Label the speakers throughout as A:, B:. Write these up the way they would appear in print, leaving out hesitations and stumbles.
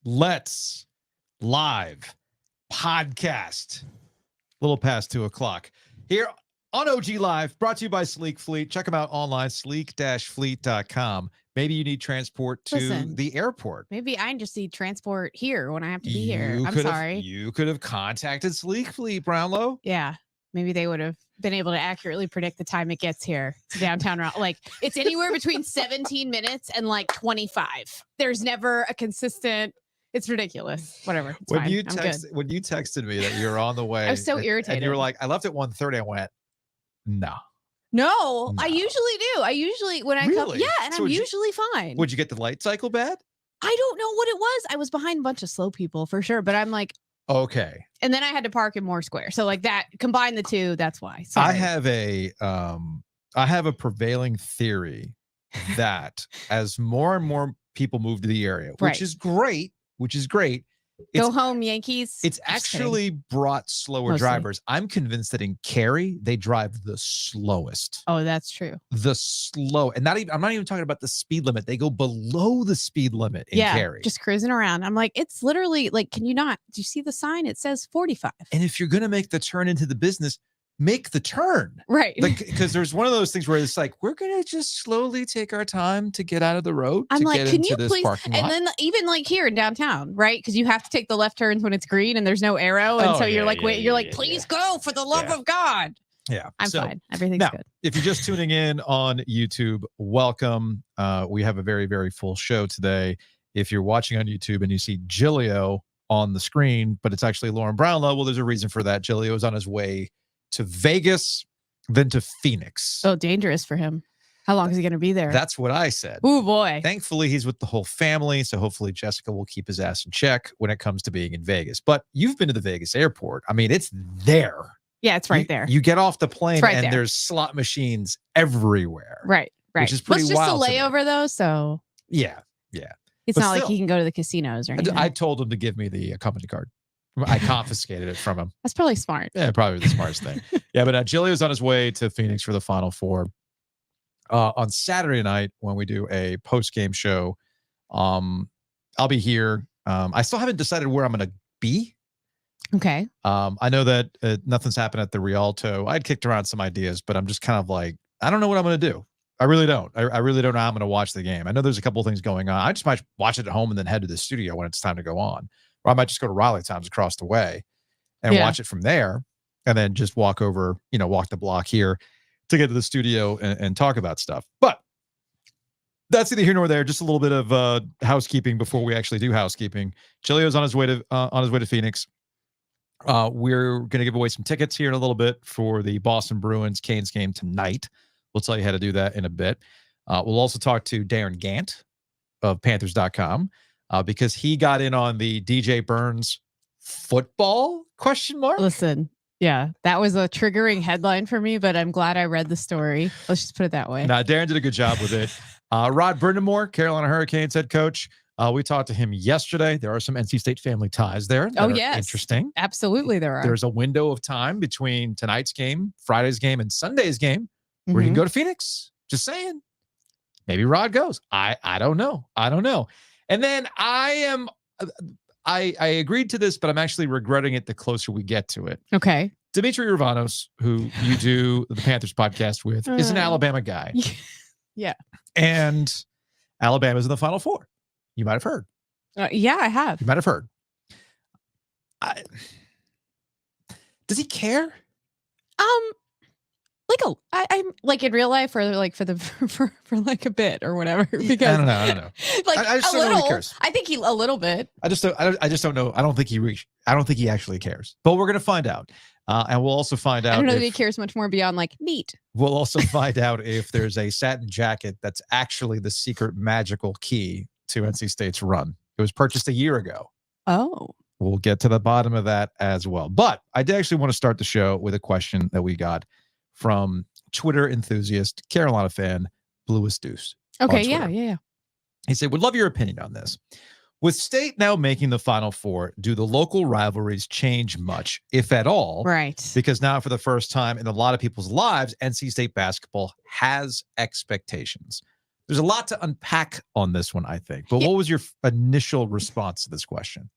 A: Let's live podcast. A little past 2:00 here on OG Live, brought to you by Sleek Fleet. Check them out online, sleek-fleet.com. Maybe you need transport to the airport.
B: Maybe I just need transport here when I have to be here. I'm sorry.
A: You could have contacted Sleek Fleet, Brownlow.
B: Yeah. Maybe they would have been able to accurately predict the time it gets here to downtown. Like, it's anywhere between 17 minutes and like 25. There's never a consistent. It's ridiculous. Whatever. It's
A: when
B: fine.
A: you texted me that you're on the way,
B: I was so irritated.
A: And you were like, I left at 1:30. I went,
B: No, I usually do. I usually, when I come, and so I'm usually fine.
A: Would you get the light cycle bad?
B: I don't know what it was. I was behind a bunch of slow people for sure, but I'm like,
A: okay.
B: And then I had to park in Moore Square. So like that, combine the two, that's why. Sorry.
A: I have a prevailing theory that as more and more people move to the area, which is great,
B: Go home, Yankees.
A: It's actually brought slower drivers. I'm convinced that in Cary, they drive the slowest.
B: Oh, that's true.
A: And I'm not even talking about the speed limit. They go below the speed limit in Cary.
B: Just cruising around. I'm like, it's literally like, can you not? Do you see the sign? It says 45.
A: And if you're going to make the turn into the business, make the turn.
B: Right.
A: Like, because there's one of those things where it's like, we're going to just slowly take our time to get out of the road.
B: I'm like,
A: can you please?
B: And then even like here in downtown, right? Because you have to take the left turns when it's green and there's no arrow. And so you're like, please go for the love of God.
A: Yeah.
B: I'm fine. Everything's good.
A: If you're just tuning in on YouTube, welcome. We have a very, very full show today. If you're watching on YouTube and you see Giglio on the screen, but it's actually Lauren Brownlow, well, there's a reason for that. Giglio is on his way to Vegas, then to Phoenix.
B: Oh, dangerous for him. How long is he going to be there?
A: That's what I said.
B: Oh, boy.
A: Thankfully, he's with the whole family, so hopefully Jessica will keep his ass in check when it comes to being in Vegas. But you've been to the Vegas airport. I mean, it's there.
B: Yeah, it's right there.
A: You get off the plane and there's slot machines everywhere.
B: Right.
A: Which is pretty wild.
B: It's just a layover, though, so.
A: Yeah.
B: It's not like he can go to the casinos or anything.
A: I told him to give me the company card. I confiscated it from him.
B: That's probably smart.
A: Yeah, probably the smartest thing. Yeah, but Giglio's on his way to Phoenix for the Final Four. On Saturday night, when we do a post-game show, I'll be here. I still haven't decided where I'm going to be.
B: Okay.
A: I know that nothing's happened at the Rialto. I'd kicked around some ideas, but I'm just kind of like, I don't know what I'm going to do. I really don't. I really don't know how I'm going to watch the game. I know there's a couple of things going on. I just might watch it at home and then head to the studio when it's time to go on. Or I might just go to Raleigh Times across the way and watch it from there and then just walk the block here to get to the studio and talk about stuff. But that's neither here nor there. Just a little bit of housekeeping before we actually do housekeeping. Giglio's on his way to Phoenix. We're going to give away some tickets here in a little bit for the Boston Bruins Canes game tonight. We'll tell you how to do that in a bit. We'll also talk to Darren Gant of Panthers.com. Because he got in on the DJ Burns football ?
B: Listen, yeah, that was a triggering headline for me, but I'm glad I read the story. Let's just put it that way.
A: Nah, Darren did a good job with it. Rod Brind'Amour, Carolina Hurricanes head coach. We talked to him yesterday. There are some NC State family ties there.
B: Yes.
A: Interesting.
B: Absolutely there are.
A: There's a window of time between tonight's game, Friday's game, and Sunday's game where he can go to Phoenix. Just saying. Maybe Rod goes. I don't know. And then I agreed to this, but I'm actually regretting it the closer we get to it.
B: Okay.
A: Dimitri Ravanos, who you do the Panthers podcast with, is an Alabama guy.
B: Yeah.
A: And Alabama's in the Final Four. You might have heard.
B: Yeah, I have.
A: You might have heard. Does he care?
B: I'm like in real life or like for like a bit or whatever. Because
A: I don't know.
B: Like
A: I just
B: a
A: don't know
B: little.
A: he cares.
B: I think a little bit.
A: I just don't know. I don't think he actually cares. But we're gonna find out. And we'll also find out.
B: I don't know if he cares much more beyond like neat.
A: We'll also find out if there's a satin jacket that's actually the secret magical key to NC State's run. It was purchased a year ago.
B: Oh.
A: We'll get to the bottom of that as well. But I did actually want to start the show with a question that we got from Twitter enthusiast, Carolina fan, Bluest Deuce.
B: Okay, yeah.
A: He said, would love your opinion on this. With State now making the Final Four, do the local rivalries change much, if at all?
B: Right.
A: Because now for the first time in a lot of people's lives, NC State basketball has expectations. There's a lot to unpack on this one, I think. But what was your initial response to this question?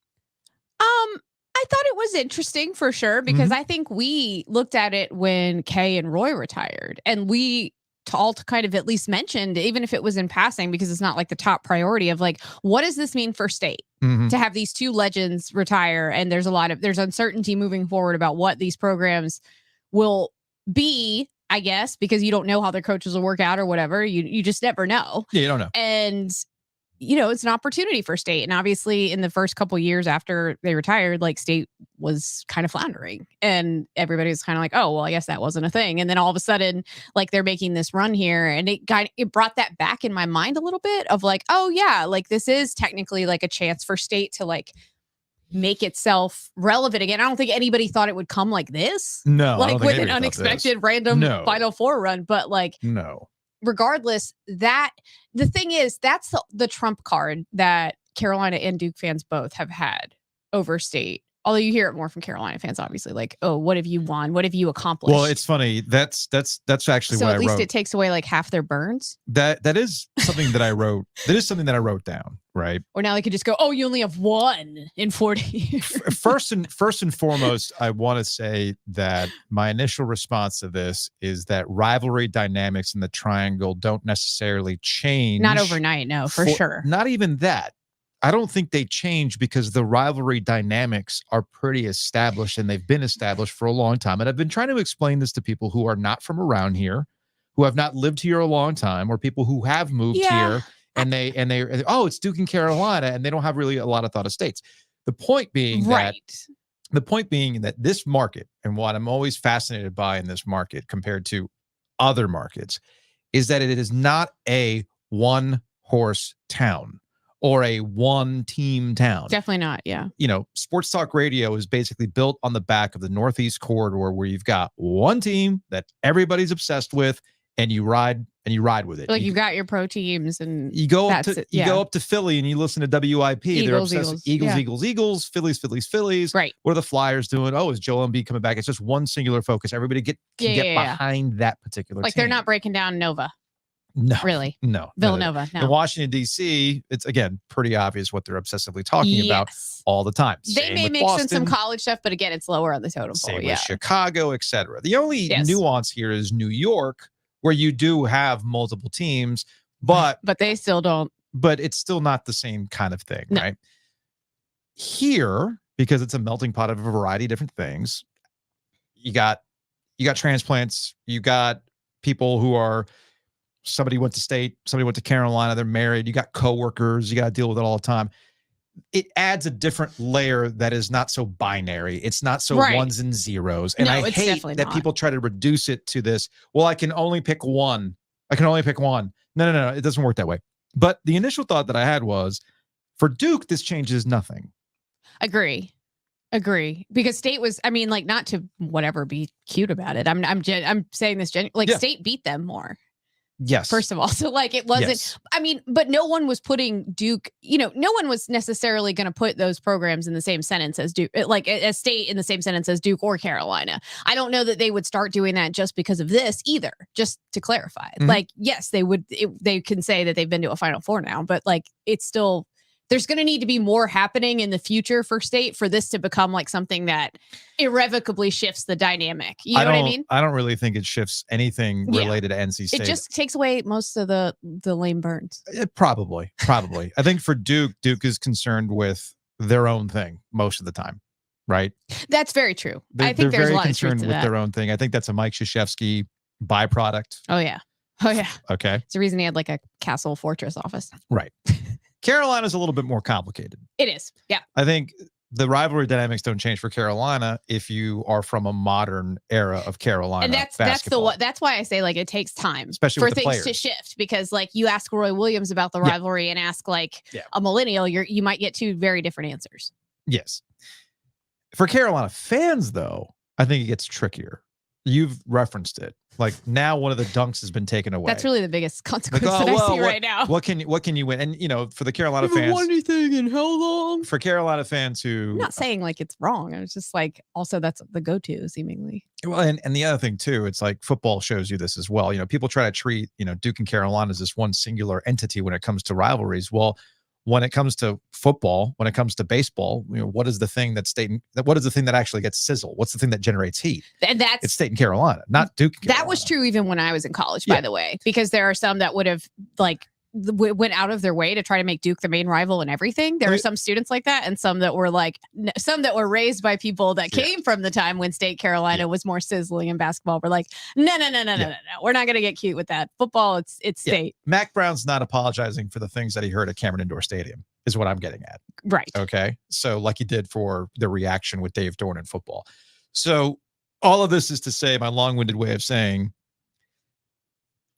B: I thought it was interesting for sure, because I think we looked at it when Kay and Roy retired, and we all kind of at least mentioned, even if it was in passing, because it's not like the top priority, of like, what does this mean for state to have these two legends retire? And there's uncertainty moving forward about what these programs will be, I guess, because you don't know how their coaches will work out or whatever. You just never know.
A: Yeah, you don't know.
B: And it's an opportunity for state. And obviously in the first couple years after they retired, like, state was kind of floundering, and everybody was kind of like, oh, well, I guess that wasn't a thing. And then all of a sudden, like, they're making this run here, and it brought that back in my mind a little bit of like, oh yeah, like, this is technically like a chance for state to like make itself relevant again. I don't think anybody thought it would come like this.
A: No,
B: like with an unexpected random Final Four run, but like,
A: no.
B: Regardless, the thing is, that's the trump card that Carolina and Duke fans both have had over state. Although you hear it more from Carolina fans, obviously, like, oh, what have you won? What have you accomplished?
A: Well, it's funny. That's actually
B: so
A: what I wrote.
B: At least it takes away like half their burns.
A: That is something that I wrote. That is something that I wrote down, right?
B: Or now they could just go, oh, you only have one in 40 years.
A: First and foremost, I want to say that my initial response to this is that rivalry dynamics in the triangle don't necessarily change.
B: Not overnight, no, for sure.
A: Not even that. I don't think they change because the rivalry dynamics are pretty established, and they've been established for a long time. And I've been trying to explain this to people who are not from around here, who have not lived here a long time, or people who have moved here and they oh, it's Duke and Carolina, and they don't have really a lot of thought of states. The point being that this market, and what I'm always fascinated by in this market compared to other markets, is that it is not a one-horse town or a one-team town.
B: Definitely not, yeah.
A: Sports talk radio is basically built on the back of the Northeast corridor, where you've got one team that everybody's obsessed with, and you ride with it.
B: Like, you've got your pro teams, and
A: you go up to Philly and you listen to WIP. They're obsessed. Eagles, Phillies.
B: Right.
A: What are the Flyers doing? Oh, is Joel Embiid coming back? It's just one singular focus. Everybody can get behind that particular team.
B: They're not breaking down Nova.
A: No,
B: really.
A: No.
B: Villanova. No.
A: In Washington, D.C., it's, again, pretty obvious what they're obsessively talking about all the time.
B: They may mix in some college stuff, but again, it's lower on the totem pole.
A: Same with Chicago, etc. The only nuance here is New York, where you do have multiple teams, but
B: they still don't.
A: But it's still not the same kind of thing, right? Here, because it's a melting pot of a variety of different things, you got transplants, you got people who are, somebody went to state, somebody went to Carolina, they're married, you got coworkers, you got to deal with it all the time. It adds a different layer that is not so binary. It's not so ones and zeros. And I hate that people try to reduce it to this, well, I can only pick one. No, it doesn't work that way. But the initial thought that I had was, for Duke, this changes nothing.
B: Agree. Because state was, not to whatever be cute about it. I'm saying this state beat them more.
A: Yes.
B: First of all, so it wasn't, but no one was putting Duke, no one was necessarily going to put those programs in the same sentence as Duke, as state in the same sentence as Duke or Carolina. I don't know that they would start doing that just because of this either, just to clarify. Yes, they would, they can say that they've been to a Final Four now, but it's still, there's going to need to be more happening in the future for state for this to become something that irrevocably shifts the dynamic. You know what I mean?
A: I don't really think it shifts anything related to NC State.
B: It just takes away most of the lame burns.
A: Probably. I think for Duke is concerned with their own thing most of the time, right?
B: That's very true. I think there's a lot of truth to that. They're very concerned with
A: their own thing. I think that's a Mike Krzyzewski byproduct.
B: Oh, yeah.
A: Okay.
B: It's the reason he had a castle fortress office.
A: Right. Carolina's a little bit more complicated.
B: It is. Yeah.
A: I think the rivalry dynamics don't change for Carolina if you are from a modern era of Carolina. And
B: that's why I say it takes time,
A: especially
B: for
A: with
B: things to shift, because you ask Roy Williams about the rivalry and ask a millennial, you might get two very different answers.
A: Yes. For Carolina fans, though, I think it gets trickier. You've referenced it. Like now one of the dunks has been taken away.
B: That's really the biggest consequence
A: Like,
B: that I see right now.
A: What can you win? And, you know, for the Carolina
B: Haven't
A: fans.
B: won anything in how long?
A: For Carolina fans who.
B: I'm not saying like it's wrong. I was just like, also that's the go-to seemingly.
A: Well, and the other thing too, it's like football shows you this as well. You know, people try to treat, you know, Duke and Carolina as this one singular entity when it comes to rivalries. Well, when it comes to football, when it comes to baseball, you know, what is the thing what is the thing that actually gets sizzle? What's the thing that generates heat?
B: And
A: it's State and Carolina, not Duke and Carolina.
B: That was true even when I was in college, by the way, because there are some that would have like went out of their way to try to make Duke the main rival and everything. There are some students like that, and some that were like, some that were raised by people that came from the time when State Carolina was more sizzling in basketball. We're like, no, we're not going to get cute with that. Football, it's State.
A: Mac Brown's not apologizing for the things that he heard at Cameron Indoor Stadium, is what I'm getting at.
B: Right.
A: Okay. So like he did for the reaction with Dave Dorn in football. So all of this is to say, my long-winded way of saying,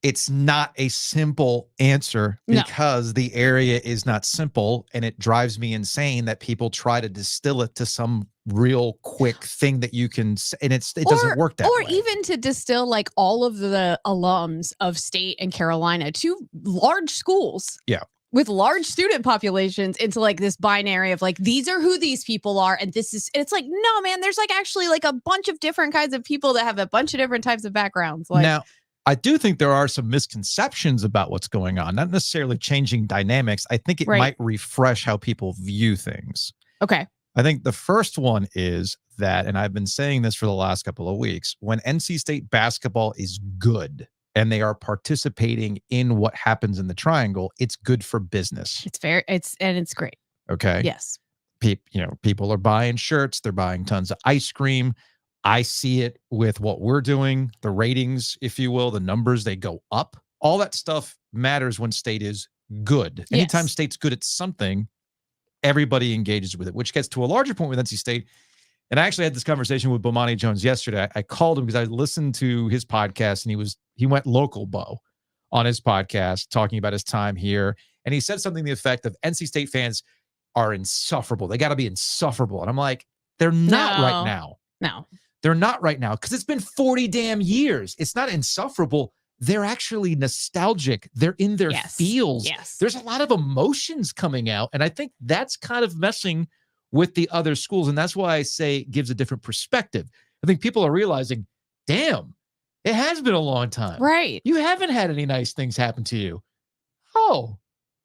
A: it's not a simple answer because the area is not simple, and it drives me insane that people try to distill it to some real quick thing that you can, and it doesn't work that way.
B: Or even to distill like all of the alums of State and Carolina to large schools.
A: Yeah.
B: With large student populations into like this binary of like, these are who these people are. And this is, it's like, no, man, there's like actually like a bunch of different kinds of people that have a bunch of different types of backgrounds. Like,
A: now, I do think there are some misconceptions about what's going on, not necessarily changing dynamics. I think it might refresh how people view things.
B: Okay.
A: I think the first one is that, and I've been saying this for the last couple of weeks, when NC State basketball is good and they are participating in what happens in the triangle, it's good for business.
B: It's fair. It's great.
A: Okay.
B: Yes.
A: People are buying shirts. They're buying tons of ice cream. I see it with what we're doing, the ratings, if you will, the numbers, they go up. All that stuff matters when State is good. Anytime State's good at something, everybody engages with it, which gets to a larger point with NC State. And I actually had this conversation with Bomani Jones yesterday. I called him because I listened to his podcast, and he went local, Bo, on his podcast, talking about his time here. And he said something to the effect of NC State fans are insufferable. They got to be insufferable. And I'm like, they're not right now.
B: No.
A: They're not right now because it's been 40 damn years. It's not insufferable. They're actually nostalgic. They're in their feels.
B: Yes.
A: There's a lot of emotions coming out. And I think that's kind of messing with the other schools. And that's why I say it gives a different perspective. I think people are realizing, damn, it has been a long time.
B: Right.
A: You haven't had any nice things happen to you. Oh,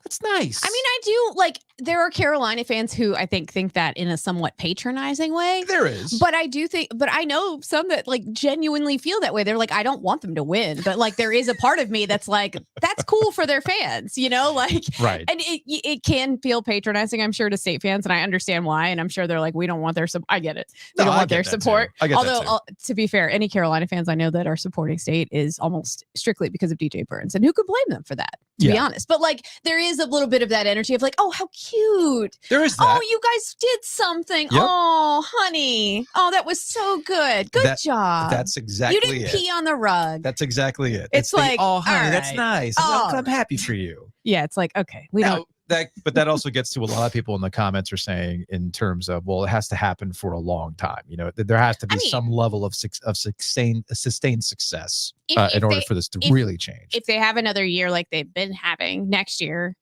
A: that's nice.
B: I mean, I do like, there are Carolina fans who I think that in a somewhat patronizing way.
A: There is.
B: But I know some that like genuinely feel that way. They're like, I don't want them to win. But like, there is a part of me that's like, that's cool for their fans, you know, like,
A: right.
B: And it can feel patronizing, I'm sure, to State fans. And I understand why. And I'm sure they're like, we don't want their support. I get it. They don't want their support. Although, to be fair, any Carolina fans I know that are supporting State is almost strictly because of DJ Burns. And who could blame them for that, to be honest? But like, there is a little bit of that energy of like, oh, how cute.
A: There is that.
B: Oh, you guys did something. Yep. Oh, honey. Oh, that was so good. Good job.
A: That's exactly it.
B: You didn't pee on the rug.
A: That's exactly it.
B: It's like,
A: oh, honey, that's nice. I'm happy for you.
B: Yeah, it's like, okay.
A: But that also gets to a lot of people in the comments are saying in terms of, well, it has to happen for a long time. You know, there has to be some level of sustained success in order for this to really change.
B: If they have another year like they've been having next year,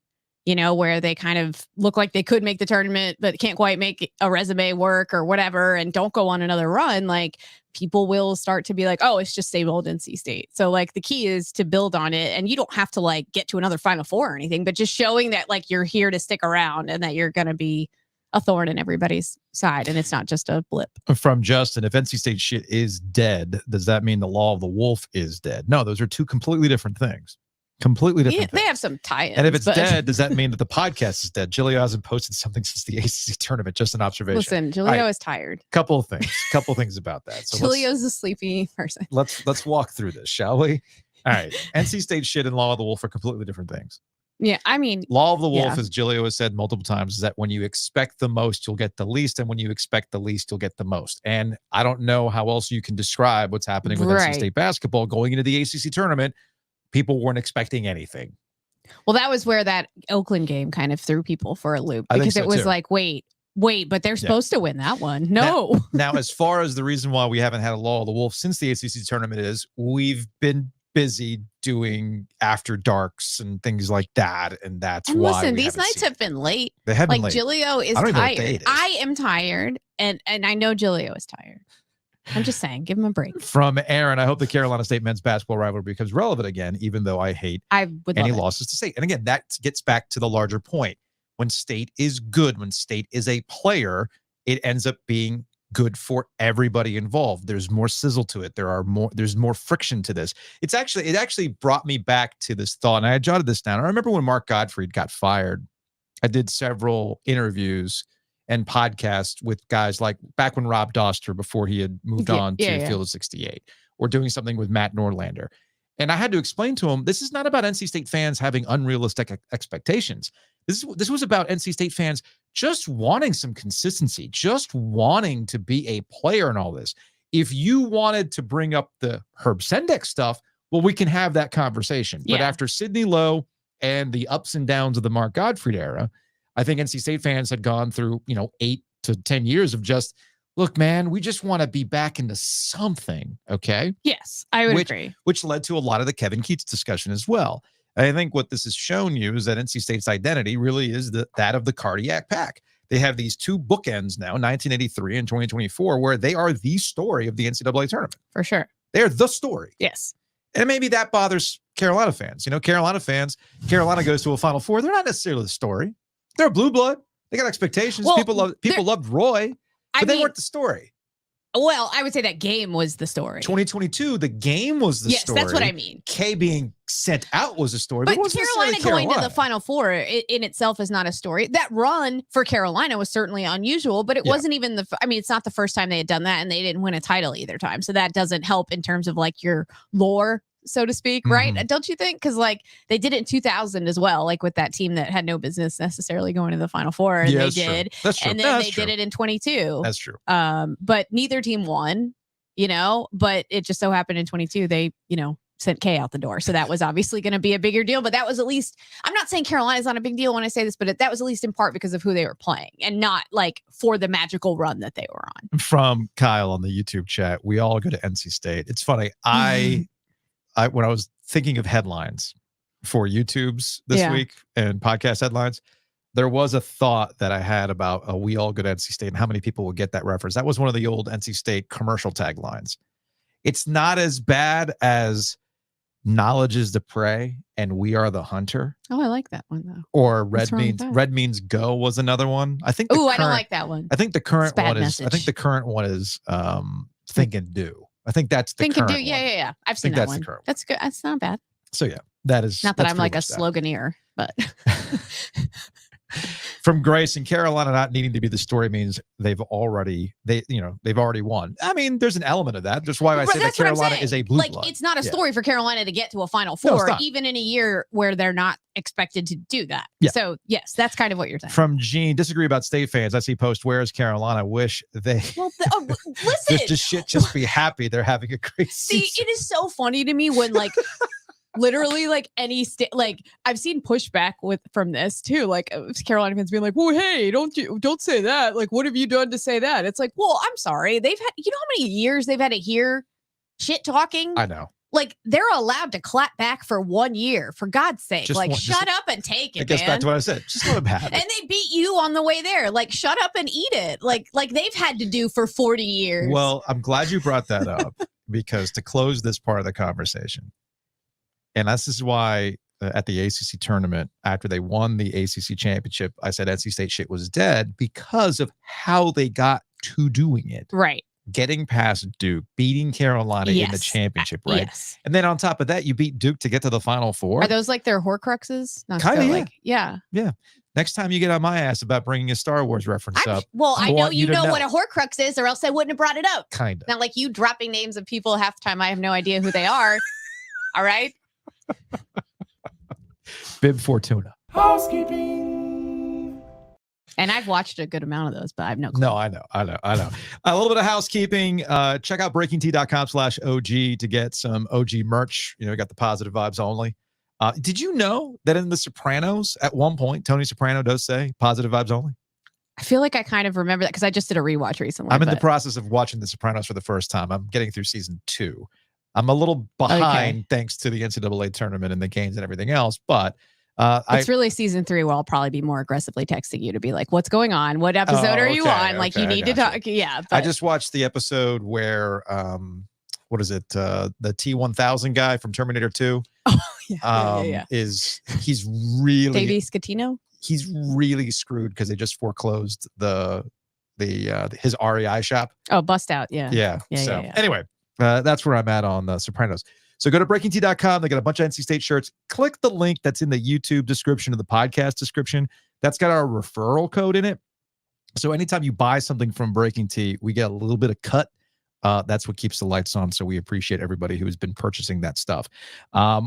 B: you know, where they kind of look like they could make the tournament, but can't quite make a resume work or whatever, and don't go on another run, like people will start to be like, oh, it's just same old NC State. So like the key is to build on it, and you don't have to like get to another Final Four or anything, but just showing that like you're here to stick around and that you're going to be a thorn in everybody's side, and it's not just a blip.
A: From Justin, if NC State shit is dead, does that mean the law of the wolf is dead? No, those are two completely different things. Completely different.
B: They have some tie-ins.
A: And if it's dead, does that mean that the podcast is dead? Giglio hasn't posted something since the ACC tournament. Just an observation.
B: Listen, Giglio is tired.
A: Couple of things about that. So
B: Giglio's a sleepy person.
A: Let's walk through this, shall we? All right. NC State shit and Law of the Wolf are completely different things.
B: Yeah, I mean,
A: Law of the Wolf, as Giglio has said multiple times, is that when you expect the most, you'll get the least, and when you expect the least, you'll get the most. And I don't know how else you can describe what's happening with NC State basketball going into the ACC tournament. People weren't expecting anything.
B: Well, that was where that Oakland game kind of threw people for a loop, because it was like, wait, Wait, but they're supposed to win that one. No.
A: Now, as far as the reason why we haven't had a Law of the Wolf since the ACC tournament is, we've been busy doing after darks and things like that, and that's why.
B: Listen, these nights have been late.
A: They have been
B: like
A: late.
B: Giglio is tired. I am tired, and I know Giglio is tired. I'm just saying, give him a break.
A: From Aaron, I hope the Carolina State men's basketball rivalry becomes relevant again, even though I hate any losses to State. And again, that gets back to the larger point. When State is good, when State is a player, it ends up being good for everybody involved. There's more sizzle to it. There's more friction to this. It actually brought me back to this thought, and I had jotted this down. I remember when Mark Gottfried got fired, I did several interviews and podcasts with guys like back when Rob Doster, before he had moved on to Field of 68, or doing something with Matt Norlander. And I had to explain to him, this is not about NC State fans having unrealistic expectations. This was about NC State fans just wanting some consistency, just wanting to be a player in all this. If you wanted to bring up the Herb Sendek stuff, well, we can have that conversation. Yeah. But after Sidney Lowe and the ups and downs of the Mark Gottfried era, I think NC State fans had gone through, 8 to 10 years of just, look, man, we just want to be back into something, okay?
B: Yes, I would agree.
A: Which led to a lot of the Kevin Keats discussion as well. I think what this has shown you is that NC State's identity really is that of the Cardiac Pack. They have these two bookends now, 1983 and 2024, where they are the story of the NCAA tournament.
B: For sure.
A: They're the story.
B: Yes.
A: And maybe that bothers Carolina fans. Carolina fans, Carolina goes to a Final Four. They're not necessarily the story. They're a blue blood. They got expectations.
B: Well,
A: people loved Roy, but they weren't the story.
B: Well, I would say that game was the story.
A: 2022, the game was the story.
B: Yes, that's what I mean.
A: K being sent out was a story.
B: But Carolina going to the Final Four in itself is not a story. That run for Carolina was certainly unusual, but it wasn't even it's not the first time they had done that, and they didn't win a title either time. So that doesn't help in terms of like your lore, so to speak, right? Don't you think? Because like they did it in 2000 as well, like with that team that had no business necessarily going to the Final Four, and they did.
A: That's true.
B: And then they did it in 22.
A: That's true.
B: But neither team won, but it just so happened in 22 they, sent K out the door. So that was obviously going to be a bigger deal, but that was at least, I'm not saying Carolina's not a big deal when I say this, but that was at least in part because of who they were playing and not like for the magical run that they were on. From
A: Kyle on the YouTube chat, we all go to NC State. It's funny. When I was thinking of headlines for YouTube's this week and podcast headlines, there was a thought that I had about we all go to NC State and how many people would get that reference. That was one of the old NC State commercial taglines. It's not as bad as knowledge is the prey and we are the hunter.
B: Oh, I like that one though.
A: Or red means go was another one. I think.
B: Oh, I don't like that one.
A: I think the current one is. I think the current one is think and do. I think that's the current one.
B: Yeah. I've seen that one. That's good. That's not bad.
A: So yeah, that is
B: not that I'm like a sloganeer, but
A: from Grace and Carolina not needing to be the story means they've already won. I mean, there's an element of that. That's why I say that Carolina is a blue blood.
B: It's not a story for Carolina to get to a Final Four, even in a year where they're not expected to do that. Yeah. So yes, that's kind of what you're saying.
A: From Gene, disagree about State fans. I see post, where is Carolina? Wish they listen. just be happy they're having a great season.
B: See, it is so funny to me when like literally like any state, like I've seen pushback from this too, like Carolina fans being like, well, hey, don't say that, like what have you done to say that? It's like, well, I'm sorry, they've had, how many years they've had to hear shit talking?
A: I know.
B: Like they're allowed to clap back for 1 year, for God's sake. Shut up and take it.
A: It gets back to what I said. Just let them have it.
B: And they beat you on the way there. Like, shut up and eat it. Like they've had to do for 40 years.
A: Well, I'm glad you brought that up because to close this part of the conversation, and this is why at the ACC tournament, after they won the ACC championship, I said NC State shit was dead because of how they got to doing it.
B: Right.
A: Getting past Duke, beating Carolina in the championship, right?
B: Yes.
A: And then on top of that, you beat Duke to get to the Final Four.
B: Are those like their Horcruxes?
A: Kind of,
B: yeah.
A: Yeah. Next time you get on my ass about bringing a Star Wars reference up.
B: Well, I know you know what a Horcrux is, or else I wouldn't have brought it up.
A: Kind of.
B: Not like you dropping names of people half the time. I have no idea who they are. All right.
A: Bib Fortuna.
C: Housekeeping.
B: And I've watched a good amount of those, but I have no clue.
A: No, I know. A little bit of housekeeping. Check out breakingt.com/OG to get some OG merch. We got the positive vibes only. Did you know that in The Sopranos, at one point, Tony Soprano does say positive vibes only?
B: I feel like I kind of remember that because I just did a rewatch recently.
A: I'm in the process of watching The Sopranos for the first time. I'm getting through season 2. I'm a little behind thanks to the NCAA tournament and the games and everything else, but
B: it's really season 3 where I'll probably be more aggressively texting you to be like, what's going on? What episode are you on? Like, you need to talk. Yeah.
A: But I just watched the episode where, what is it? The T-1000 guy from Terminator 2.
B: Oh, yeah.
A: He's really
B: Davey Scatino.
A: He's really screwed because they just foreclosed his REI shop.
B: Oh, bust out. Yeah.
A: Anyway, that's where I'm at on The Sopranos. So go to breakingtea.com. They got a bunch of NC State shirts. Click the link that's in the YouTube description of the podcast description. That's got our referral code in it. So anytime you buy something from Breaking Tea, we get a little bit of cut. That's what keeps the lights on. So we appreciate everybody who has been purchasing that stuff.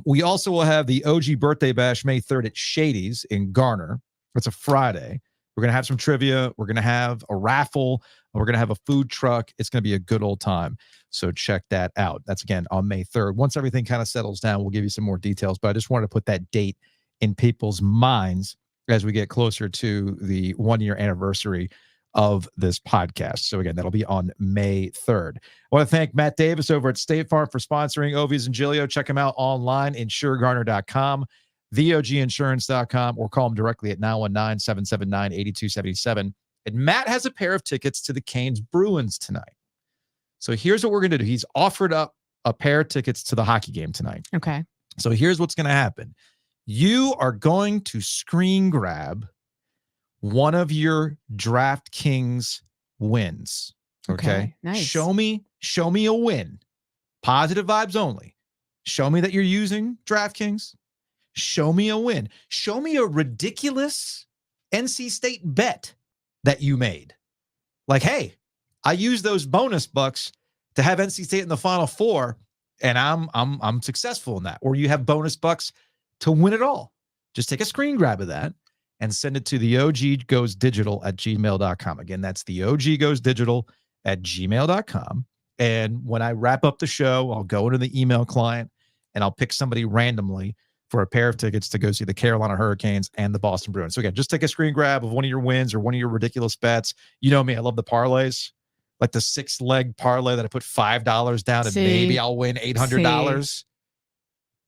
A: We also will have the OG birthday bash May 3rd at Shady's in Garner. It's a Friday. We're going to have some trivia. We're going to have a raffle. We're going to have a food truck. It's going to be a good old time. So check that out. That's, again, on May 3rd. Once everything kind of settles down, we'll give you some more details. But I just wanted to put that date in people's minds as we get closer to the 1-year anniversary of this podcast. So, again, that'll be on May 3rd. I want to thank Matt Davis over at State Farm for sponsoring Ovies and Giglio. Check him out online, insuregarner.com, theoginsurance.com, or call him directly at 919-779-8277. And Matt has a pair of tickets to the Canes Bruins tonight. So here's what we're going to do. He's offered up a pair of tickets to the hockey game tonight.
B: Okay.
A: So here's what's going to happen. You are going to screen grab one of your DraftKings wins. Okay.
B: Nice.
A: Show me a win. Positive vibes only. Show me that you're using DraftKings. Show me a win. Show me a ridiculous NC State bet that you made. Like, hey, I used those bonus bucks to have NC State in the Final Four, and I'm successful in that. Or you have bonus bucks to win it all. Just take a screen grab of that and send it to the OG Goes Digital at gmail.com. Again, that's the OG Goes Digital at gmail.com. And when I wrap up the show, I'll go into the email client and I'll pick somebody randomly for a pair of tickets to go see the Carolina Hurricanes and the Boston Bruins. So again, just take a screen grab of one of your wins or one of your ridiculous bets. You know me, I love the parlays. Like the 6-leg parlay that I put $5 down and maybe I'll win $800.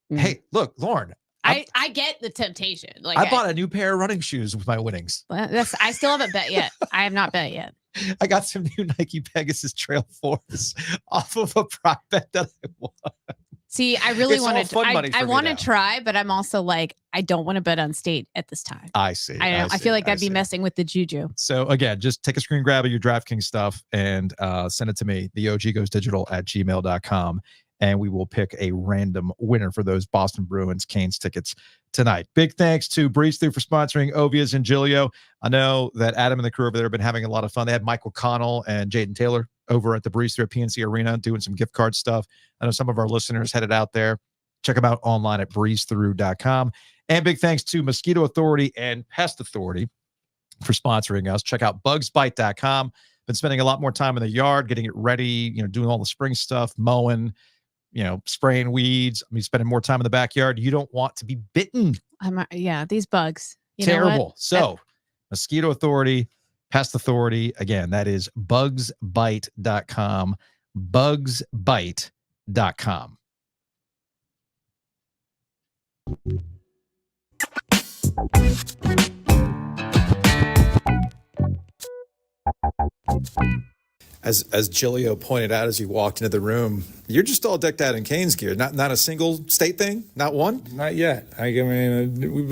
A: Hey, look, Lauren.
B: I get the temptation. Like
A: I bought a new pair of running shoes with my winnings.
B: I still haven't bet yet. I have not bet yet.
A: I got some new Nike Pegasus Trail 4s off of a prop bet that I won.
B: See, I really want to. I want to try, but I'm also like, I don't want to bet on State at this time.
A: I see.
B: I feel like that'd be messing with the juju.
A: So again, just take a screen grab of your DraftKings stuff and send it to me, the OG Goes Digital at gmail.com, and we will pick a random winner for those Boston Bruins Canes tickets tonight. Big thanks to Breeze Through for sponsoring Ovies and Giglio. I know that Adam and the crew over there have been having a lot of fun. They had Michael Connell and Jaden Taylor over at the Breeze Through at PNC Arena doing some gift card stuff. I know some of our listeners headed out there. Check them out online at breezethrough.com. And big thanks to Mosquito Authority and Pest Authority for sponsoring us. Check out bugsbite.com. Been spending a lot more time in the yard, getting it ready, doing all the spring stuff, mowing, spraying weeds. Spending more time in the backyard. You don't want to be bitten.
B: These bugs.
A: Terrible. So Mosquito Authority, Pest Authority. Again, that is bugsbite.com. Bugsbite.com. As Giglio pointed out as you walked into the room, you're just all decked out in Canes gear. Not a single State thing? Not one?
C: Not yet. I mean, we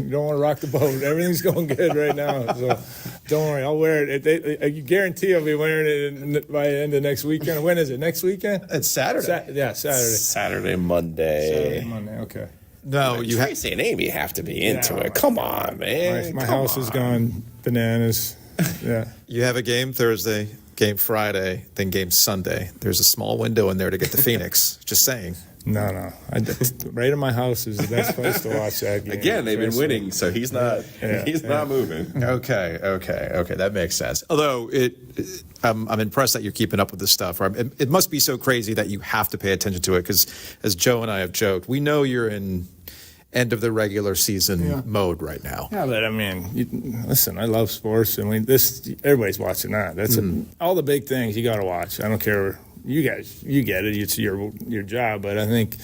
C: don't want to rock the boat. Everything's going good right now. So don't worry. I'll wear it. I guarantee I'll be wearing it by the end of next weekend. When is it? Next weekend?
A: It's Saturday.
C: Saturday.
D: Saturday, Monday.
C: Okay.
A: No, you have
D: Tracy and Amy have to be into it. Come on, man.
C: My house has gone bananas. Yeah.
A: You have a game Thursday, game Friday, then game Sunday. There's a small window in there to get to Phoenix. Just saying.
C: No. Right in my house is the best place to watch that game.
D: Again, they've been winning, so he's not not moving.
A: Okay. That makes sense. Although I'm impressed that you're keeping up with this stuff. It must be so crazy that you have to pay attention to it because, as Joe and I have joked, we know you're in end of the regular season mode right now.
C: Yeah, but I mean, listen, I love sports, and everybody's watching that. That's all the big things you got to watch. I don't care. You guys, you get it. It's your job. But I think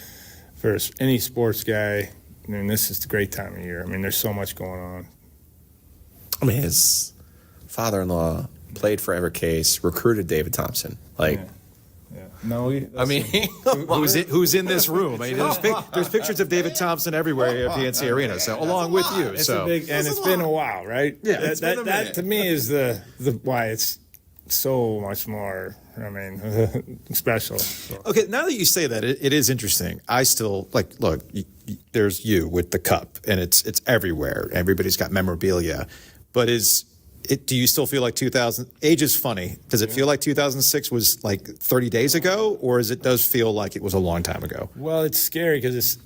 C: for any sports guy, I mean, this is the great time of year. I mean, there's so much going on.
D: I mean, his father-in-law played for Evercase, recruited David Thompson. Like,
C: No,
D: I mean,
A: who's in this room? I mean, there's pictures of David Thompson everywhere at PNC Arena. So along with you,
C: it's been a while, right?
A: Yeah,
C: that to me is the why it's so much more. I mean, special. So.
A: Okay, now that you say that, it is interesting. I still look. There's you with the cup, and it's everywhere. Everybody's got memorabilia, but do you still feel like 2000? Age is funny. Does it feel like 2006 was like 30 days ago, or does feel like it was a long time ago?
C: Well, it's scary because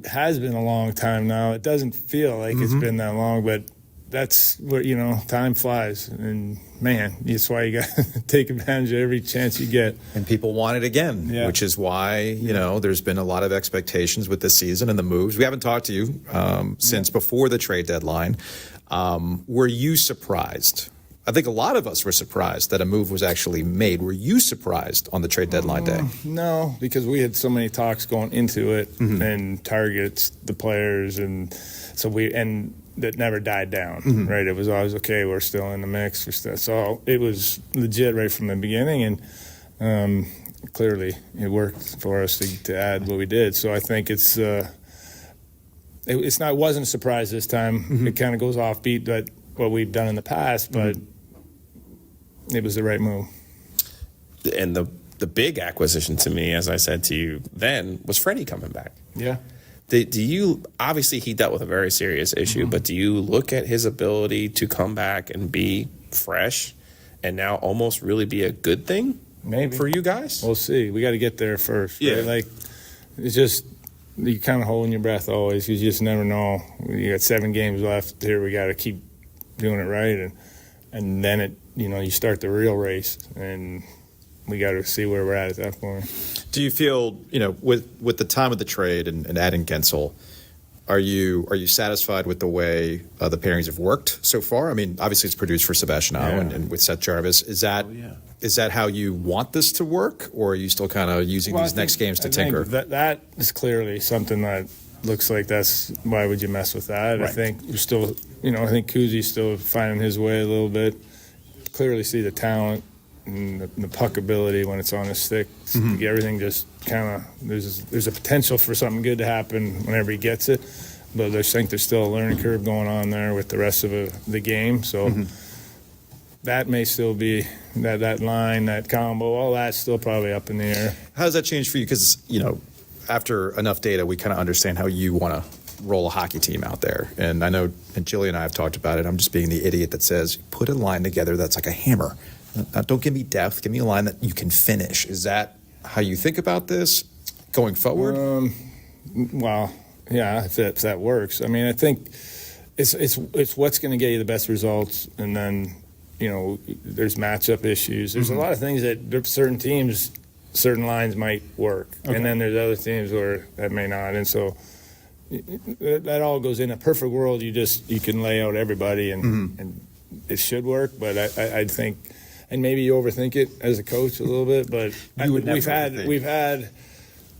C: has been a long time now. It doesn't feel like it's been that long, but that's what time flies, and man, that's why you got to take advantage of every chance you get.
A: And people want it again, which is why there's been a lot of expectations with this season and the moves. We haven't talked to you since before the trade deadline. Were you surprised? I think a lot of us were surprised that a move was actually made. Were you surprised on the trade deadline day?
C: No, because we had so many talks going into it and targets, the players, and so that never died down, right? It was always, okay, we're still in the mix. So it was legit right from the beginning, and clearly it worked for us to add what we did. So I think it wasn't a surprise this time. It kind of goes offbeat but what we've done in the past, but it was the right move.
D: And the big acquisition to me, as I said to you then, was Freddie coming back.
C: Yeah.
D: Do you, obviously he dealt with a very serious issue, but do you look at his ability to come back and be fresh and now almost really be a good thing
C: Maybe
D: for you guys?
C: We'll see. We got to get there first.
D: Yeah.
C: Right? Like, it's just, you're kind of holding your breath always. You just never know. You got 7 games left here. We got to keep doing it right. And then you start the real race, and we got to see where we're at that point.
A: Do you feel, with the time of the trade and adding Gensel, are you satisfied with the way the pairings have worked so far? I mean, obviously it's produced for Sebastian and with Seth Jarvis. Is that how you want this to work, or are you still kind of using these next games to tinker?
C: That is clearly something that looks like why would you mess with that?
A: Right.
C: I think we're still, I think Kuzi's still finding his way a little bit. Clearly see the talent and the puck ability when it's on his stick. Everything just kind of, there's a potential for something good to happen whenever he gets it, but I think there's still a learning curve going on there with the rest of the game. So that may still be that line, that combo, all that's still probably up in the air.
A: How does that change for you? Because after enough data, we kind of understand how you want to roll a hockey team out there. And I know, and Jilly and I have talked about it. I'm just being the idiot that says, put a line together that's like a hammer. Now, don't give me depth. Give me a line that you can finish. Is that how you think about this going forward?
C: Well, yeah, if that works. I mean, I think it's what's going to get you the best results, and then there's matchup issues. There's a lot of things that certain teams, certain lines might work, and then there's other teams where that may not, and so that all goes in a perfect world. You can lay out everybody, and it should work. But I think. And maybe you overthink it as a coach a little bit, but we've had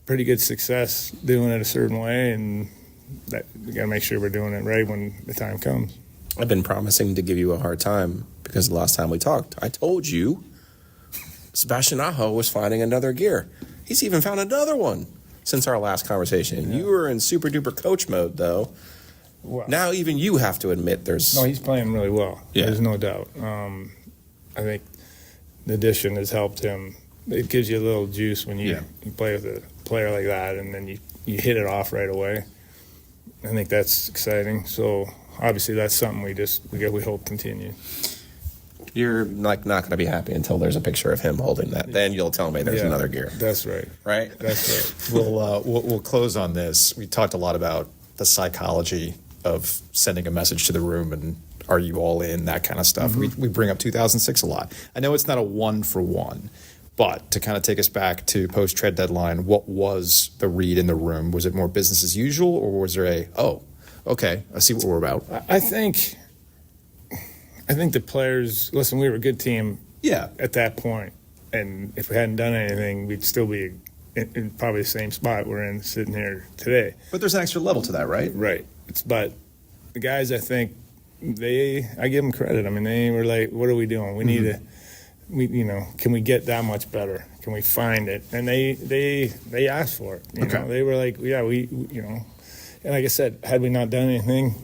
C: pretty good success doing it a certain way, and we got to make sure we're doing it right when the time comes.
D: I've been promising to give you a hard time because the last time we talked, I told you Sebastian Aho was finding another gear. He's even found another one since our last conversation. Yeah. You were in super duper coach mode, though. Well, now even you have to admit
C: No, he's playing really well. Yeah. There's no doubt. I think the addition has helped him. It gives you a little juice when you play with a player like that, and then you hit it off right away. I think that's exciting. So obviously that's something we hope continue.
D: You're not going to be happy until there's a picture of him holding that. Then you'll tell me there's another gear.
C: That's right.
D: Right?
C: That's right.
A: We'll close on this. We talked a lot about the psychology of sending a message to the room and are you all in, that kind of stuff. We bring up 2006 a lot. I know it's not a 1-for-1, But to kind of take us back to post-trade deadline, what was the read in the room? Was it more business as usual, or was there okay, I see what we're about?
C: I think the players, listen, we were a good team at that point. And if we hadn't done anything, we'd still be in probably the same spot we're in sitting here today.
A: But there's an extra level to that, right?
C: Right. But the guys, I think, I give them credit. I mean, they were like, what are we doing? We need to, can we get that much better? Can we find it? And they asked for it. You know, they were like, yeah, we, and like I said, had we not done anything,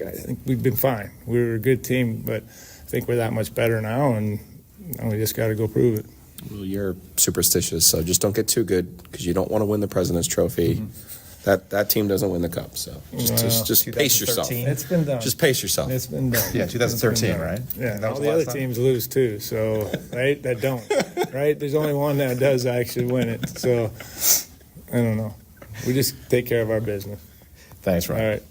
C: I think we've been fine. We were a good team, but I think we're that much better now, and we just got to go prove it.
D: Well, you're superstitious, so just don't get too good because you don't want to win the President's Trophy. That team doesn't win the cup, so just pace yourself.
C: It's been done.
D: Just pace yourself.
C: It's been done.
A: Yeah, 2013, right?
C: Yeah, all the other teams lose too, so, right, that don't, right? There's only one that does actually win it, so I don't know. We just take care of our business.
A: Thanks, Ryan.
C: All right.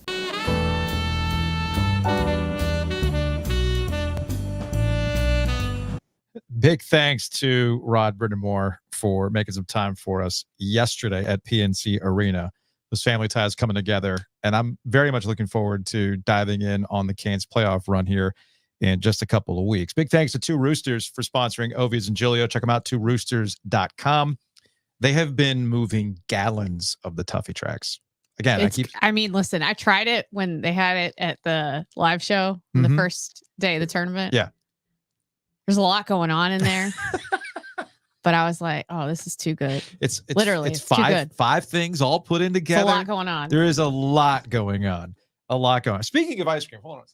A: Big thanks to Rod Brind'Amour for making some time for us yesterday at PNC Arena. Those family ties coming together, and I'm very much looking forward to diving in on the Canes playoff run here in just a couple of weeks. Big thanks to Two Roosters for sponsoring Ovies and Giglio. Check them out, tworoosters.com. They have been moving gallons of the Tuffy tracks. Again,
B: listen, I tried it when they had it at the live show on the first day of the tournament.
A: Yeah.
B: There's a lot going on in there. But I was like, oh, this is too good.
A: It's
B: literally
A: it's
B: too good.
A: Five things all put in together.
B: It's a lot going on.
A: There is a lot going on. Speaking of ice cream, hold on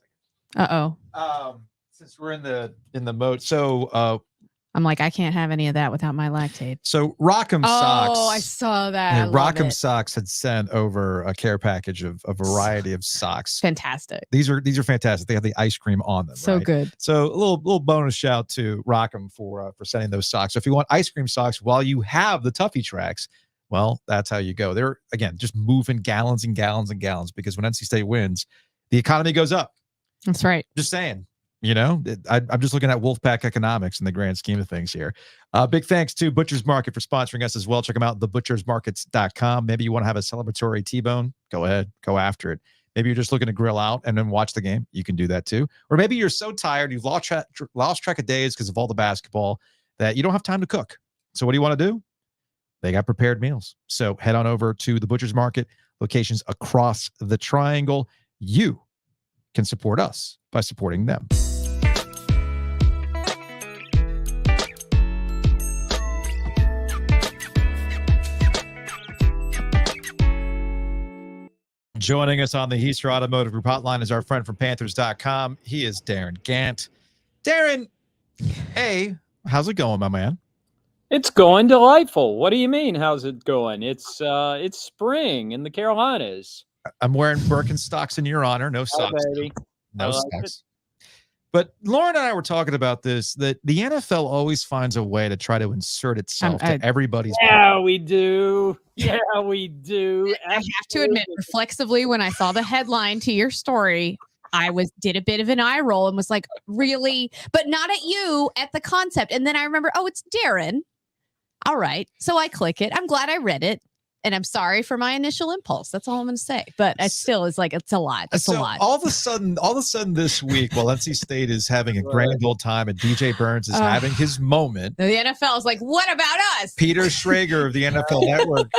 A: a second. Since we're in the mode, so
B: I'm like, I can't have any of that without my lactate.
A: So Rock'em Socks.
B: Oh, I saw that.
A: Yeah, Rock'em Socks had sent over a care package of a variety of socks.
B: Fantastic.
A: These are fantastic. They have the ice cream on them.
B: So
A: right?
B: good.
A: So a little bonus shout to Rock'em for sending those socks. So if you want ice cream socks while you have the Tuffy tracks, well, that's how you go. They're again just moving gallons and gallons and gallons because when NC State wins, the economy goes up.
B: That's right.
A: Just saying. I'm just looking at Wolfpack economics in the grand scheme of things here. Big thanks to Butcher's Market for sponsoring us as well. Check them out, thebutchersmarkets.com. Maybe you want to have a celebratory T-bone. Go ahead. Go after it. Maybe you're just looking to grill out and then watch the game. You can do that too. Or maybe you're so tired, you've lost track of days because of all the basketball that you don't have time to cook. So what do you want to do? They got prepared meals. So head on over to the Butcher's Market, locations across the triangle. You can support us by supporting them. Joining us on the Heister Automotive Group hotline is our friend from Panthers.com. He is Darren Gant. Darren, hey, how's it going, my man?
E: It's going delightful. What do you mean? How's it going? It's spring in the Carolinas.
A: I'm wearing Birkenstocks in your honor. No socks.
E: Baby.
A: No socks. But Lauren and I were talking about this, that the NFL always finds a way to try to insert itself to everybody's.
E: Yeah, we do. Yeah, we do.
B: I have to admit, reflexively, when I saw the headline to your story, I did a bit of an eye roll and was like, really? But not at you, at the concept. And then I remember, oh, it's Darren. All right. So I click it. I'm glad I read it. And I'm sorry for my initial impulse. That's all I'm going to say. But it still is like, it's a lot. It's a lot.
A: All of a sudden this week, while NC State is having a grand old time and DJ Burns is having his moment.
B: The NFL is like, what about us?
A: Peter Schrager of the NFL Network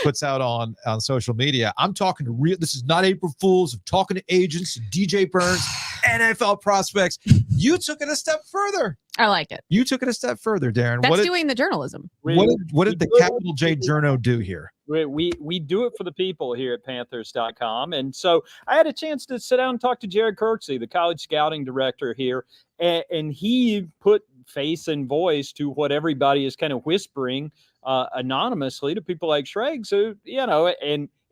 A: puts out on social media. I'm talking to this is not April Fools. I'm talking to agents, DJ Burns, NFL prospects. You took it a step further.
B: I like it.
A: You took it a step further, Darren.
B: That's doing the journalism.
A: What did the capital J Journo do here?
E: We do it for the people here at Panthers.com. And so I had a chance to sit down and talk to Jared Kirksey, the college scouting director here. And he put face and voice to what everybody is kind of whispering anonymously to people like Schrag. So,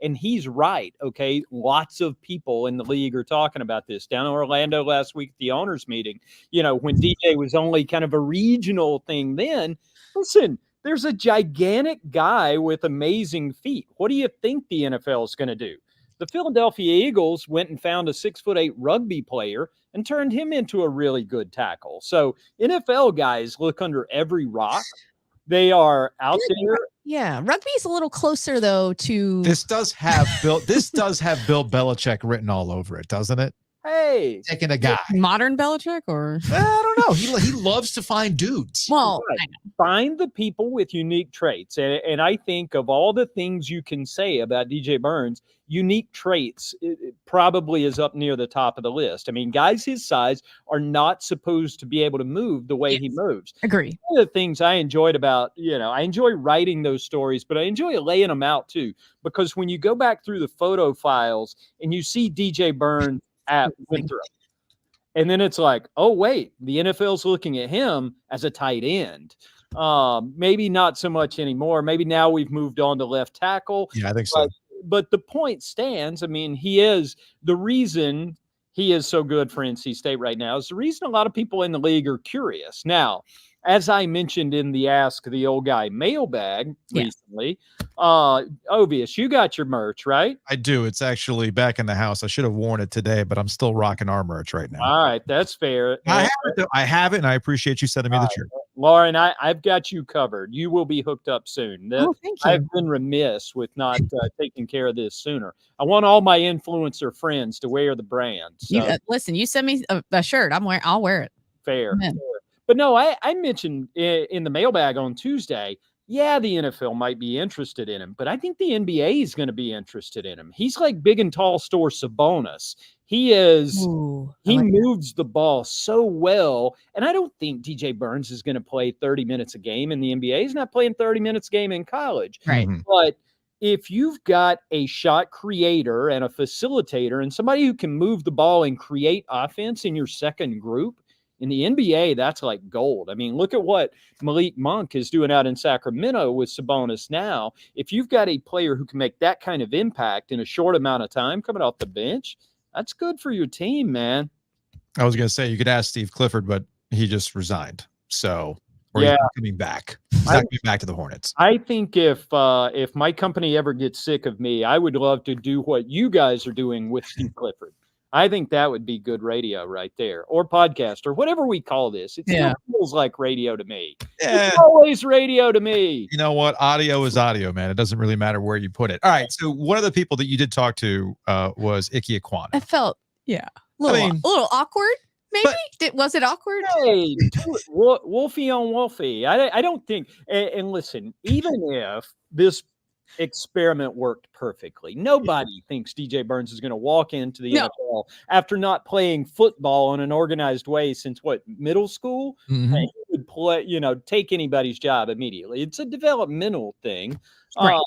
E: and he's right, okay? Lots of people in the league are talking about this. Down in Orlando last week at the owners' meeting, when DJ was only kind of a regional thing then, listen, there's a gigantic guy with amazing feet. What do you think the NFL is going to do? The Philadelphia Eagles went and found a 6'8" rugby player and turned him into a really good tackle. So NFL guys look under every rock. They are out there.
B: Yeah, rugby's a little closer though to
A: This does have Bill Belichick written all over it, doesn't it?
E: Hey,
A: Taking a guy.
B: modern Belichick, or
A: I don't know. He loves to find dudes.
B: well,
E: Right.
B: I know.
E: Find the people with unique traits. And I think of all the things you can say about DJ Burns, unique traits it probably is up near the top of the list. I mean, guys his size are not supposed to be able to move the way he moves.
B: Agree.
E: One of the things I enjoyed about, I enjoy writing those stories, but I enjoy laying them out too, because when you go back through the photo files and you see DJ Burns at Winthrop, and then it's like, oh, wait, the NFL's looking at him as a tight end. Maybe not so much anymore. Maybe now we've moved on to left tackle.
A: Yeah, I think so.
E: But the point stands. I mean, he is the reason he is so good for NC State right now is the reason a lot of people in the league are curious. Now, as I mentioned in the Ask the Old Guy mailbag recently, Ovies, you got your merch, right?
A: I do. It's actually back in the house. I should have worn it today, but I'm still rocking our merch right now.
E: All right, that's fair.
A: I have it, and I appreciate you sending me the shirt.
E: Lauren, I've got you covered. You will be hooked up soon.
B: Oh, thank you.
E: I've been remiss with not taking care of this sooner. I want all my influencer friends to wear the brand. So.
B: Listen, you send me a shirt. I'll wear it.
E: Fair.
B: Amen.
E: But no, I mentioned in the mailbag on Tuesday, yeah, the NFL might be interested in him, but I think the NBA is going to be interested in him. He's like big and tall store Sabonis. He is.
B: Ooh,
E: he moves the ball so well, and I don't think DJ Burns is going to play 30 minutes a game in the NBA. He's not playing 30 minutes a game in college.
B: Right.
E: But if you've got a shot creator and a facilitator and somebody who can move the ball and create offense in your second group, in the NBA, that's like gold. I mean, look at what Malik Monk is doing out in Sacramento with Sabonis now. If you've got a player who can make that kind of impact in a short amount of time coming off the bench, that's good for your team, man.
A: I was going to say, you could ask Steve Clifford, but he just resigned. So, or he's not coming back. He's not coming back to the Hornets.
E: I think if my company ever gets sick of me, I would love to do what you guys are doing with Steve Clifford. I think that would be good radio right there, or podcast, or whatever we call this. It still feels like radio to me.
A: Yeah.
E: It's always radio to me.
A: You know what? Audio is audio, man. It doesn't really matter where you put it. All right. So one of the people that you did talk to was Ike Ekwonu.
B: I felt, a little awkward, maybe? Was it awkward?
E: Hey, Wolfie on Wolfie. I don't think, and listen, even if this experiment worked perfectly, nobody thinks DJ Burns is going to walk into the NFL after not playing football in an organized way since middle school.
A: Mm-hmm.
E: And he would play, take anybody's job immediately. It's a developmental thing,
B: Right.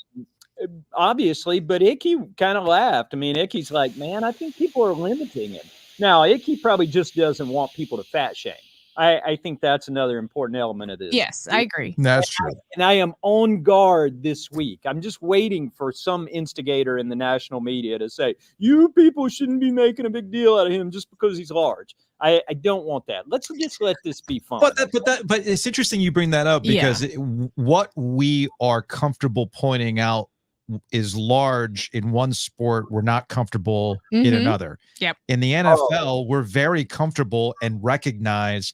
E: Obviously. But Icky kind of laughed. I mean, Icky's like, man, I think people are limiting him. Now, Icky probably just doesn't want people to fat shame. I think that's another important element of this.
B: Yes, I agree.
A: That's true.
E: And I am on guard this week. I'm just waiting for some instigator in the national media to say, you people shouldn't be making a big deal out of him just because he's large. I don't want that. Let's just let this be fun.
A: But it's interesting you bring that up because what we are comfortable pointing out is large in one sport, we're not comfortable in another.
B: Yep.
A: In the NFL, we're very comfortable and recognize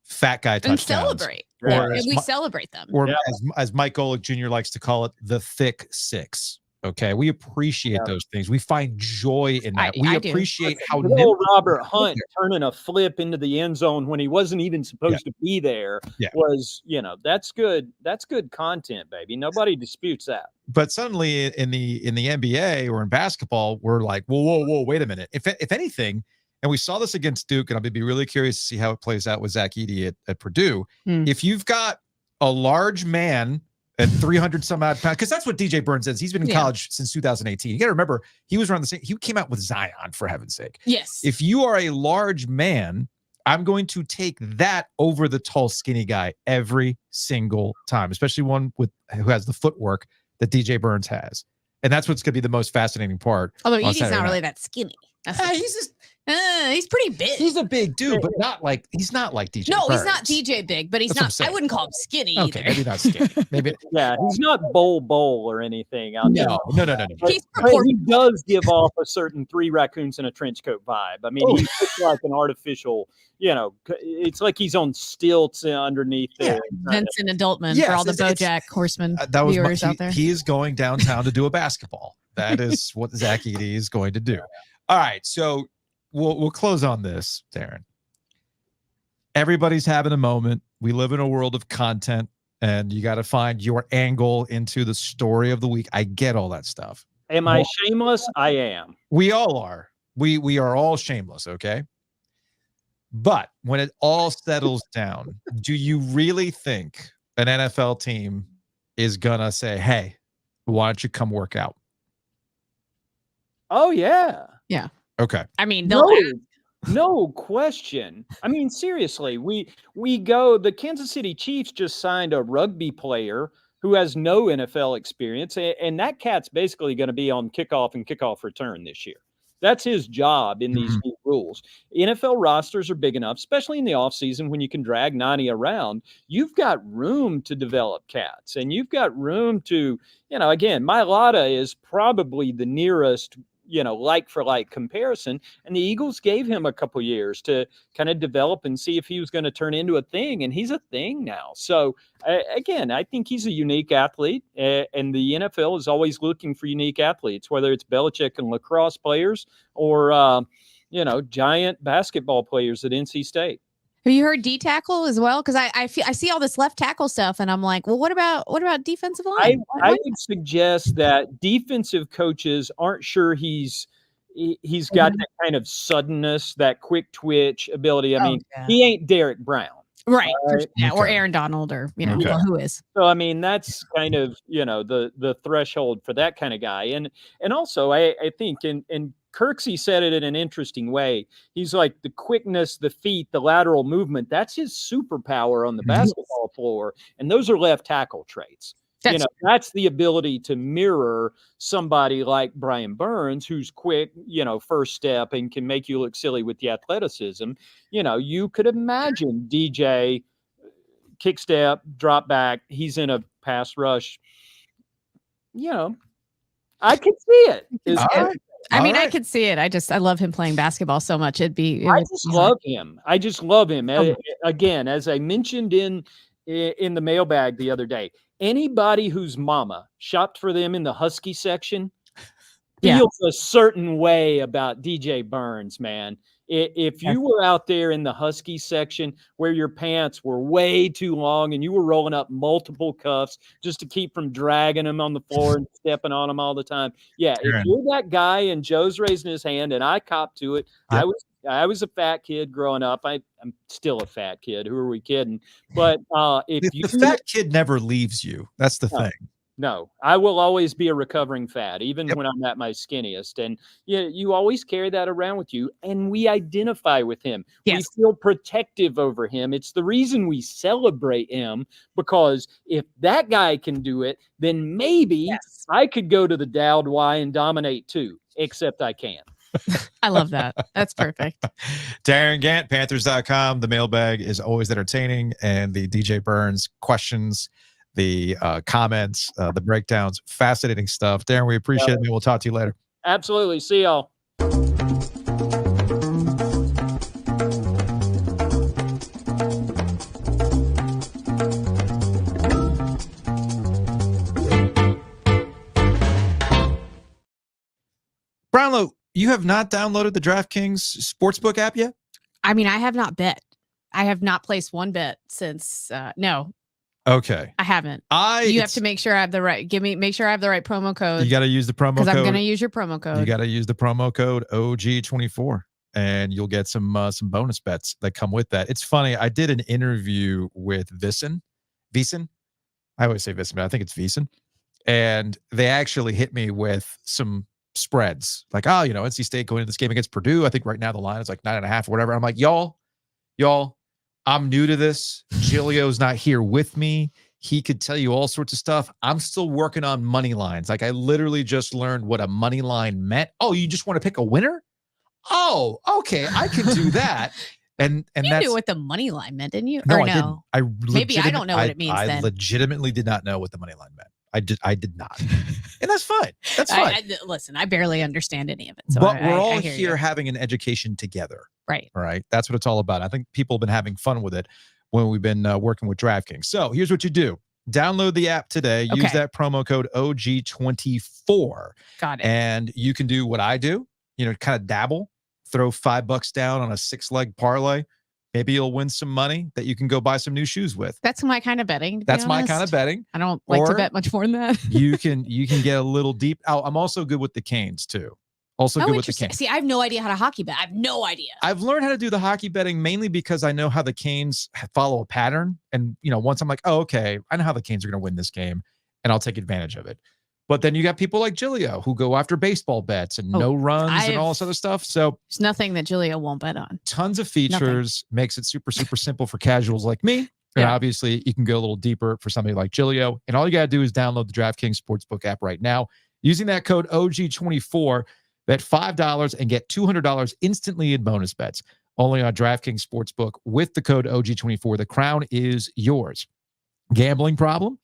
A: fat guy touchdowns.
B: And celebrate.
A: Or
B: and we celebrate them.
A: Or as Mike Golick Jr. likes to call it, the thick six. Okay, we appreciate those things. We find joy in that. We appreciate how
E: nimble Robert Hunt turning a flip into the end zone when he wasn't even supposed to be there was, that's good. That's good content, baby. Nobody disputes that.
A: But suddenly in the NBA or in basketball, we're like, whoa, wait a minute. If anything, and we saw this against Duke, and I'll be really curious to see how it plays out with Zach Edey at Purdue. If you've got a large man at 300 some odd pounds, because that's what DJ Burns is. He's been in college since 2018. You got to remember, he was around the same. He came out with Zion, for heaven's sake.
B: Yes.
A: If you are a large man, I'm going to take that over the tall, skinny guy every single time, especially one who has the footwork that DJ Burns has. And that's what's going to be the most fascinating part.
B: Although Edey's not really that skinny. He's pretty big.
A: He's a big dude, but he's not like DJ.
B: No, he's
A: Burns.
B: not DJ big, but he's
A: That's what
B: not.
A: I'm
B: I wouldn't call him skinny
A: Okay,
B: either.
A: maybe not skinny. Maybe
E: Yeah, he's not bowl or anything out there.
A: no.
B: He's
E: But he does give off a certain 3 raccoons in a trench coat vibe. I mean, he's just like an artificial, it's like he's on stilts underneath there.
B: Vincent Adultman
A: Yes,
B: for all the
A: it's-
B: BoJack Horseman
A: that was
B: viewers out there.
A: He is going downtown to do a basketball. That is what Zach Edey is going to do. All right, so we'll close on this, Darren. Everybody's having a moment. We live in a world of content, and you got to find your angle into the story of the week. I get all that stuff.
E: Am I shameless? I am.
A: We all are. We are all shameless, okay? But when it all settles down, do you really think an NFL team is gonna say, "Hey, why don't you come work out?"
E: Oh, yeah.
A: Okay.
B: I mean, they'll
E: No question. I mean, seriously, we go. The Kansas City Chiefs just signed a rugby player who has no NFL experience, and that cat's basically going to be on kickoff and kickoff return this year. That's his job in these new rules. NFL rosters are big enough, especially in the offseason when you can drag 90 around. You've got room to develop cats, and you've got room to, again, Mailata is probably the nearest like for like comparison. And the Eagles gave him a couple years to kind of develop and see if he was going to turn into a thing. And he's a thing now. So again, I think he's a unique athlete, and the NFL is always looking for unique athletes, whether it's Belichick and lacrosse players or, giant basketball players at NC State.
B: Have you heard D tackle as well? Because I see all this left tackle stuff, and I'm like, well, what about defensive line?
E: I would suggest that defensive coaches aren't sure he's got that kind of suddenness, that quick twitch ability. I mean, he ain't Derek Brown.
B: Right.
E: Right.
B: Yeah, or Aaron Donald, or
A: Okay.
B: well, who is.
E: So I mean, that's kind of the threshold for that kind of guy. And also I think and Kirksey said it in an interesting way. He's like, the quickness, the feet, the lateral movement, that's his superpower on the basketball floor. And those are left tackle traits. That's the ability to mirror somebody like Brian Burns, who's quick, first step and can make you look silly with the athleticism. You could imagine DJ kick step, drop back. He's in a pass rush. I could see it.
B: I mean, I could see it. I love him playing basketball so much. I just
E: love him. I just love him. Again, as I mentioned in the mailbag the other day, anybody whose mama shopped for them in the Husky section feels a certain way about DJ Burns, man. If you were out there in the Husky section where your pants were way too long and you were rolling up multiple cuffs just to keep from dragging them on the floor and stepping on them all the time. Yeah, if you're that guy and Joe's raising his hand and I copped to it, yep. I was a fat kid growing up. I'm still a fat kid. Who are we kidding? But
A: the fat kid never leaves you. That's the thing.
E: No, I will always be a recovering fat, even when I'm at my skinniest. And you always carry that around with you. And we identify with him.
B: Yes.
E: We feel protective over him. It's the reason we celebrate him, because if that guy can do it, then maybe I could go to the Dowd Y and dominate too, except I can't.
B: I love that. That's perfect.
A: Darren Gant, Panthers.com. The mailbag is always entertaining, and the DJ Burns questions, the comments, the breakdowns, fascinating stuff. Darren, we appreciate it. We'll talk to you later.
E: Absolutely. See y'all.
A: Brownlow, you have not downloaded the DraftKings Sportsbook app yet?
B: I mean, I have not bet. I have not placed one bet since no.
A: Okay.
B: I haven't. You have to make sure I have the right. Make sure I have the right promo code.
A: You got to use the promo code.
B: Because I'm going to use your promo code.
A: You got to use the promo code OG24, and you'll get some bonus bets that come with that. It's funny. I did an interview with Vissen. I always say Vissen, but I think it's Vissen. And they actually hit me with some spreads. Like, NC State going into this game against Purdue. I think right now the line is like 9.5 or whatever. I'm like, y'all, I'm new to this. Giglio's not here with me. He could tell you all sorts of stuff. I'm still working on money lines. Like, I literally just learned what a money line meant. Oh, you just want to pick a winner? oh, okay, I can do that. And
B: You
A: that's
B: knew what the money line meant, didn't you?
A: no,
B: Or
A: I didn't.
B: Maybe I don't know what it means
A: I
B: then.
A: legitimately did not know what the money line meant. I did not. And that's fine. That's fine.
B: Listen, I barely understand any of it. So
A: but we're all
B: I hear
A: here
B: you.
A: having an education together.
B: Right.
A: All right. That's what it's all about. I think people have been having fun with it when we've been working with DraftKings. So here's what you do. Download the app today. Use
B: Okay.
A: that promo code OG24.
B: Got it.
A: And you can do what I do, kind of dabble, throw $5 down on a 6-leg parlay. Maybe you'll win some money that you can go buy some new shoes with.
B: That's my kind of betting.
A: That's my kind of betting.
B: I don't like to
A: Or
B: bet much more than that.
A: you can get a little deep. Oh, I'm also good with the canes too. Also good with the canes.
B: See, I have no idea how to hockey bet. I have no idea.
A: I've learned how to do the hockey betting mainly because I know how the Canes follow a pattern. And, once I'm like, oh, okay, I know how the Canes are going to win this game and I'll take advantage of it. But then you got people like Giglio who go after baseball bets and no runs and all this other stuff. So
B: there's nothing that Giglio won't bet on.
A: Tons of features, makes it super, super simple for casuals like me. And obviously you can go a little deeper for somebody like Giglio. And all you got to do is download the DraftKings Sportsbook app right now. Using that code OG24, bet $5 and get $200 instantly in bonus bets. Only on DraftKings Sportsbook with the code OG24. The crown is yours. Gambling problem?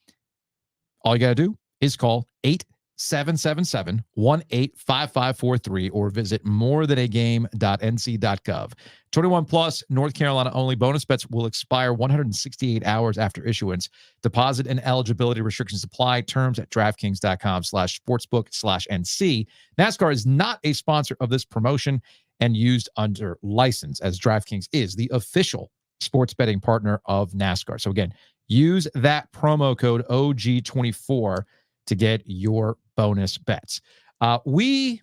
A: All you got to do is call 877-718-5543 or visit morethanagame.nc.gov. 21 plus, North Carolina only. Bonus bets will expire 168 hours after issuance. Deposit and eligibility restrictions apply. Terms at DraftKings.com/sportsbook/NC. NASCAR is not a sponsor of this promotion and used under license, as DraftKings is the official sports betting partner of NASCAR. So again, use that promo code OG24 to get your bonus bets. We're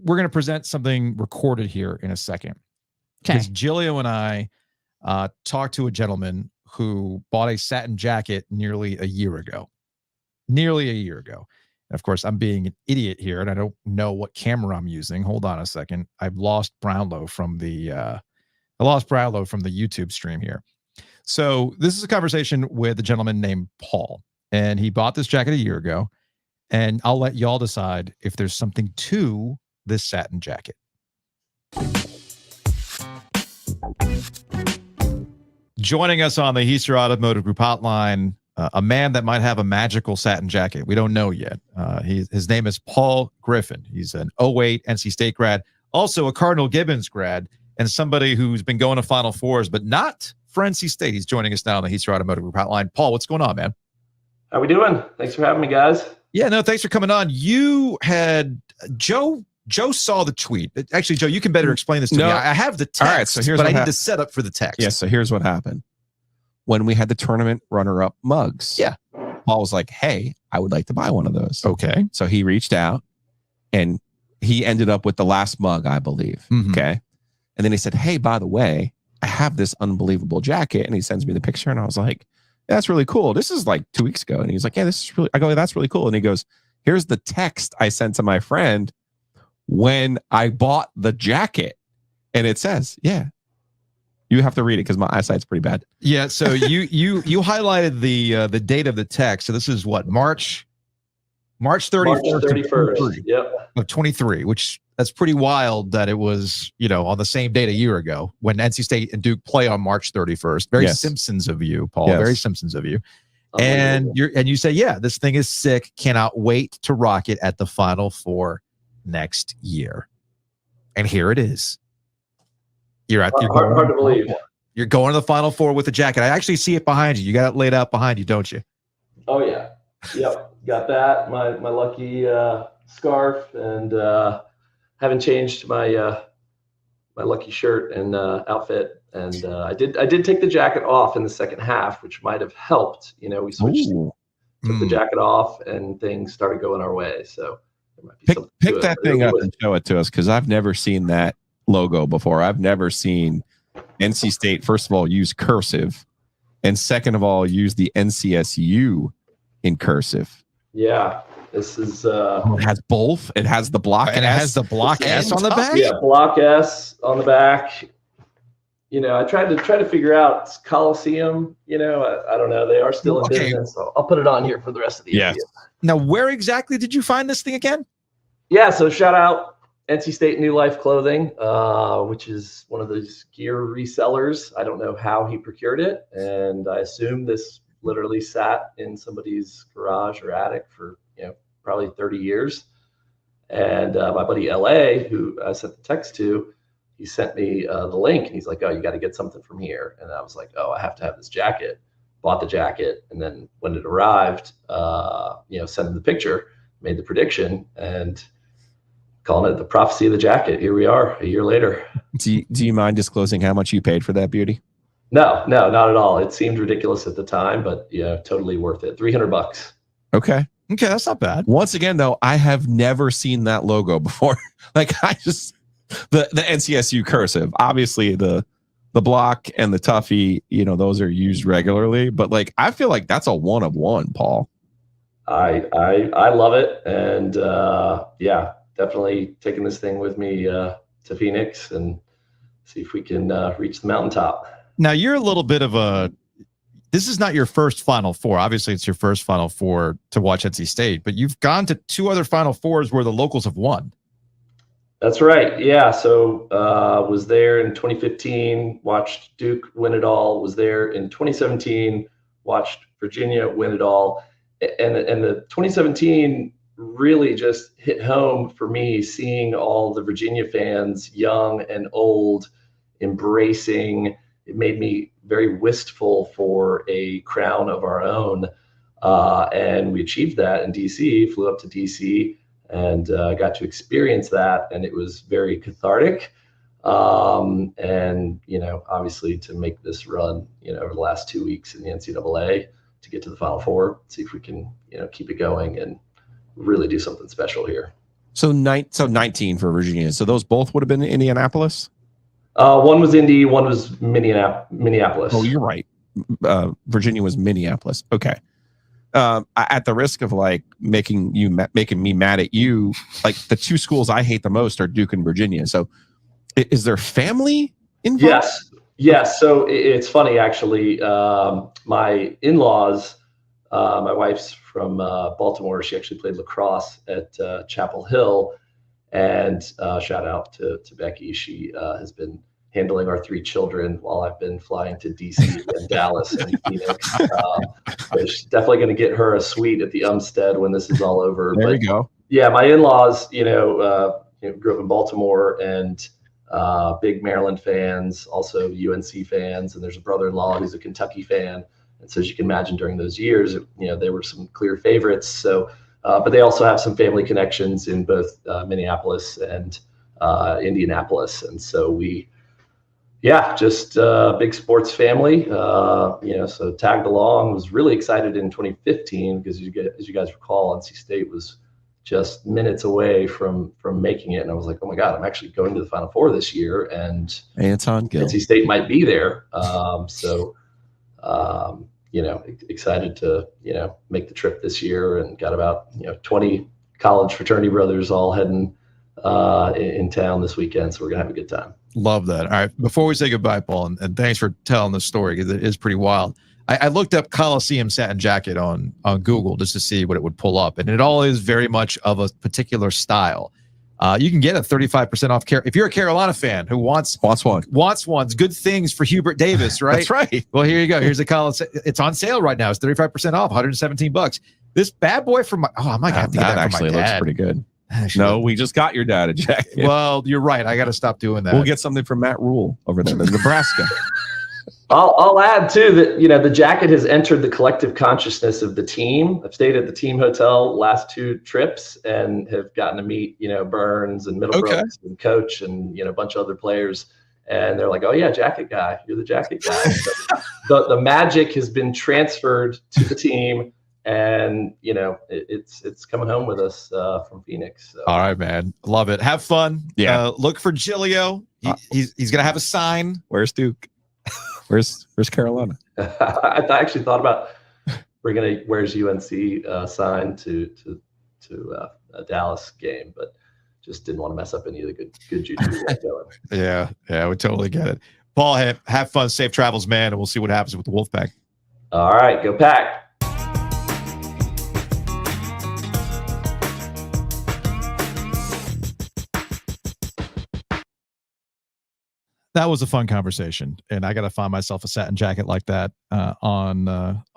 A: going to present something recorded here in a second. Because Giglio and I talked to a gentleman who bought a satin jacket nearly a year ago. And of course, I'm being an idiot here, and I don't know what camera I'm using. Hold on a second. I've lost Brownlow from the YouTube stream here. So this is a conversation with a gentleman named Paul. And he bought this jacket a year ago. And I'll let y'all decide if there's something to this satin jacket. Joining us on the Heister Automotive Group hotline, a man that might have a magical satin jacket. We don't know yet. His name is Paul Griffin. He's an 08 NC State grad, also a Cardinal Gibbons grad, and somebody who's been going to Final Fours, but not for NC State. He's joining us now on the Heister Automotive Group hotline. Paul, what's going on, man?
F: How we doing? Thanks for having me, guys.
A: Yeah, no, thanks for coming on. You had Joe saw the tweet. Actually, Joe, you can better explain this to me. I have the text, all right, so here's but I need to set up for the text.
D: Yeah, so here's what happened. When we had the tournament runner-up mugs, Paul was like, hey, I would like to buy one of those.
A: Okay.
D: So he reached out, and he ended up with the last mug, I believe.
A: Mm-hmm.
D: Okay. And then he said, hey, by the way, I have this unbelievable jacket. And he sends me the picture, and I was like, that's really cool. This is like 2 weeks ago. And he's like, yeah, this is really, I go, that's really cool. And he goes, here's the text I sent to my friend when I bought the jacket. And it says, yeah, you have to read it because my eyesight's pretty bad.
A: Yeah. So you highlighted the date of the text. So this is what, March 31st.
F: Yep.
A: Of 23, which that's pretty wild that it was, on the same date a year ago when NC State and Duke play on March 31st. Very Simpsons of you, Paul.
D: Yes.
A: Very Simpsons of you. And you say, yeah, this thing is sick. Cannot wait to rock it at the Final Four next year. And here it is. You're out.
F: Hard to believe.
A: You're going to the Final Four with the jacket. I actually see it behind you. You got it laid out behind you, don't you?
F: Oh yeah. Yep. Got that. My lucky scarf, and haven't changed my my lucky shirt and outfit. And I did take the jacket off in the second half, which might have helped. We switched, took the jacket off, and things started going our way. So there might be
D: pick that thing up and show it to us, because I've never seen that logo before. I've never seen NC State, first of all, use cursive, and second of all, use the NCSU in cursive.
F: Yeah, this is.
D: It has both. It has the block,
A: and it has the block S on the back.
F: Yeah, block S on the back. I tried to figure out Coliseum. I don't know. They are still in business, so I'll put it on here for the rest of the year.
A: Now, where exactly did you find this thing again?
F: Yeah, so shout out NC State New Life Clothing, which is one of those gear resellers. I don't know how he procured it, and I assume this literally sat in somebody's garage or attic for probably 30 years. And my buddy LA, who I sent the text to, he sent me the link, and he's like, "Oh, you got to get something from here." And I was like, "Oh, I have to have this jacket." Bought the jacket, and then when it arrived, sent him the picture, made the prediction, and calling it the prophecy of the jacket. Here we are a year later.
D: Do you mind disclosing how much you paid for that beauty?
F: No, not at all. It seemed ridiculous at the time, but totally worth it. $300.
D: Okay,
A: that's not bad.
D: Once again, though, I have never seen that logo before. Like the NCSU cursive, obviously the block and the Tuffy, those are used regularly, but like I feel like that's a one of one, Paul.
F: I love it, and definitely taking this thing with me to Phoenix and see if we can reach the mountaintop.
A: Now you're a little bit of this is not your first Final Four. Obviously it's your first Final Four to watch NC State, but you've gone to 2 other Final Fours where the locals have won.
F: That's right. Yeah. So was there in 2015, watched Duke win it all. Was there in 2017, watched Virginia win it all. And the 2017 really just hit home for me, seeing all the Virginia fans, young and old, embracing. It made me very wistful for a crown of our own. And we achieved that in DC, flew up to DC, and got to experience that. And it was very cathartic. And, obviously to make this run, over the last 2 weeks in the NCAA to get to the Final Four, see if we can, keep it going and really do something special here.
D: So 19 for Virginia. So those both would have been in Indianapolis?
F: One was Indy, one was Minneapolis.
D: Oh, you're right. Virginia was Minneapolis. Okay. At the risk of like making me mad at you, like the 2 schools I hate the most are Duke and Virginia. So is there family involved?
F: Yes. So it's funny, actually. My in-laws, my wife's from Baltimore. She actually played lacrosse at Chapel Hill. And shout out to Becky. She has been handling our 3 children while I've been flying to DC and Dallas and Phoenix. So she's definitely going to get her a suite at the Umstead when this is all over.
D: There you go.
F: Yeah, my in-laws, grew up in Baltimore and big Maryland fans, also UNC fans, and there's a brother-in-law who's a Kentucky fan. And so as you can imagine, during those years, there were some clear favorites. So, but they also have some family connections in both Minneapolis and Indianapolis. And so just a big sports family, so tagged along. Was really excited in 2015 because as you guys recall, NC State was just minutes away from making it. And I was like, oh my God, I'm actually going to the Final Four this year. And
D: Anton Gill.
F: NC State might be there. Excited to, make the trip this year, and got about, 20 college fraternity brothers all heading in town this weekend. So we're gonna have a good time.
A: Love that. All right. Before we say goodbye, Paul, and thanks for telling this story, because it is pretty wild. I looked up Coliseum satin jacket on Google just to see what it would pull up. And it all is very much of a particular style. You can get a 35% off. If you're a Carolina fan who wants good things for Hubert Davis, right?
D: That's right.
A: Well, here you go. Here's a Coliseum. It's on sale right now. It's 35% off, $117. This bad boy from I might have to get that
D: actually
A: for my dad.
D: Looks pretty good. No, we just got your dad a jacket.
A: Well, you're right. I got to stop doing that.
D: We'll get something from Matt Rule over there in Nebraska.
F: I'll add too that the jacket has entered the collective consciousness of the team. I've stayed at the team hotel last 2 trips and have gotten to meet Burns and Middlebrooks and Coach and a bunch of other players, and they're like, "Oh yeah, jacket guy, you're the jacket guy." So the magic has been transferred to the team, and it's coming home with us from Phoenix. So.
A: All right, man, love it. Have fun.
D: Yeah.
A: Look for Giglio. He's gonna have a sign.
D: Where's Duke? Where's Carolina?
F: I actually thought about bringing a "Where's UNC" sign to a Dallas game, but just didn't want to mess up any of the good juju we got going.
A: Yeah, we totally get it. Paul, have fun, safe travels, man, and we'll see what happens with the Wolfpack.
F: All right, go Pack.
A: That was a fun conversation, and I got to find myself a satin jacket like that on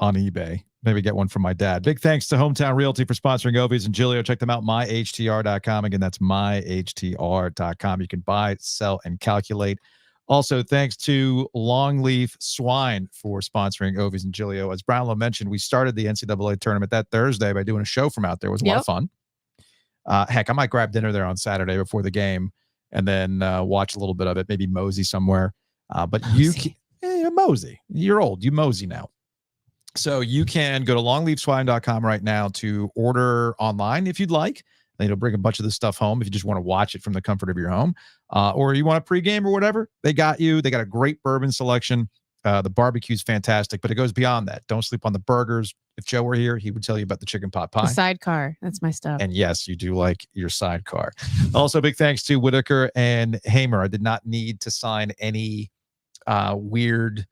A: eBay. Maybe get one from my dad. Big thanks to Hometown Realty for sponsoring Ovies and Giglio. Check them out, myhtr.com. Again, that's myhtr.com. You can buy, sell, and calculate. Also, thanks to Longleaf Swine for sponsoring Ovies and Giglio. As Brownlow mentioned, we started the NCAA tournament that Thursday by doing a show from out there. It was a lot of fun. Heck, I might grab dinner there on Saturday before the game and then watch a little bit of it, maybe mosey somewhere. But Mosey. Mosey. You're old. You mosey now. So you can go to longleafswine.com right now to order online if you'd like. Then it'll bring a bunch of this stuff home if you just want to watch it from the comfort of your home. Or you want a pregame or whatever. They got you. They got a great bourbon selection. The barbecue's fantastic, but it goes beyond that. Don't sleep on the burgers. If Joe were here, he would tell you about the chicken pot pie.
B: The sidecar. That's my stuff.
A: And yes, you do like your sidecar. Also, big thanks to Whitaker and Hamer. I did not need to sign any weird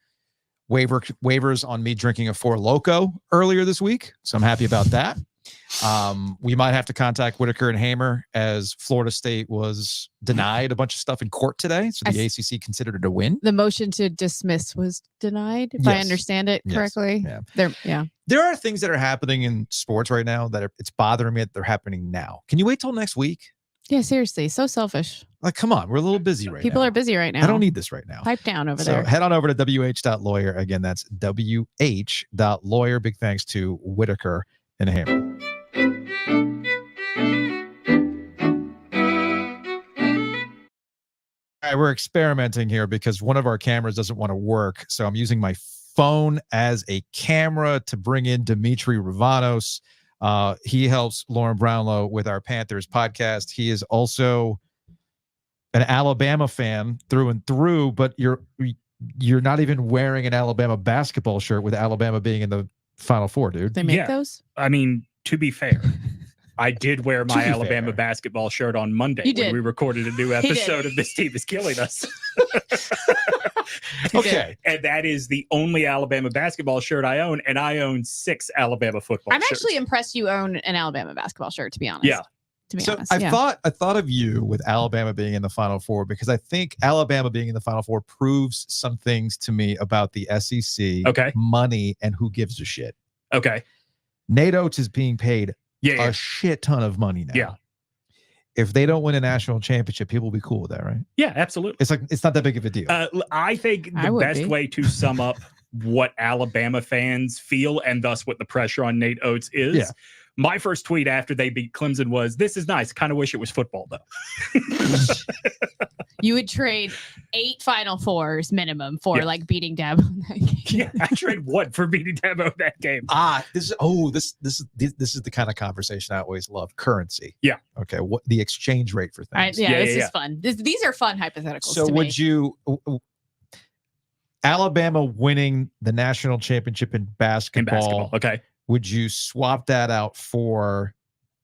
A: waivers on me drinking a Four Loko earlier this week. So I'm happy about that. We might have to contact Whitaker and Hamer as Florida State was denied a bunch of stuff in court today. So the ACC considered it a win.
B: The motion to dismiss was denied, if I understand it correctly.
A: Yeah. There are things that are happening in sports right now that it's bothering me that they're happening now. Can you wait till next week?
B: Yeah, seriously. So selfish.
A: Like, come on. We're a little busy right now.
B: People are busy right now.
A: I don't need this right now.
B: Pipe down over there.
A: So head on over to wh.lawyer. Again, that's wh.lawyer. Big thanks to Whitaker and Hamer. All right, we're experimenting here because one of our cameras doesn't want to work. So I'm using my phone as a camera to bring in Dimitri Ravanos. He helps Lauren Brownlow with our Panthers podcast. He is also an Alabama fan through and through, but you're not even wearing an Alabama basketball shirt with Alabama being in the Final Four, dude.
B: They make those?
G: I mean, to be fair, I did wear my Alabama basketball shirt on Monday when we recorded a new episode of This Team Is Killing Us.
A: Okay.
G: And that is the only Alabama basketball shirt I own, and I own 6 Alabama football shirts.
B: I'm actually impressed you own an Alabama basketball shirt, to be honest.
G: Yeah.
B: To be honest.
A: I thought of you with Alabama being in the Final Four because I think Alabama being in the Final Four proves some things to me about the SEC, money, and who gives a shit.
G: Okay.
A: Nate Oates is being paid a shit ton of money now.
G: Yeah.
A: If they don't win a national championship, people will be cool with that, right?
G: Yeah, absolutely.
A: It's not that big of a deal.
G: I think the best way to sum up what Alabama fans feel and thus what the pressure on Nate Oates is. My first tweet after they beat Clemson was, "This is nice. Kind of wish it was football, though."
B: You would trade 8 Final Fours minimum for like beating Dabo in that game.
G: Yeah, I trade 1 for beating Dabo in that game.
A: This is the kind of conversation I always love. Currency.
G: Yeah.
A: Okay. What the exchange rate for things?
B: This is fun. These are fun hypotheticals.
A: So would you? Alabama winning the national championship in basketball.
G: Okay.
A: Would you swap that out for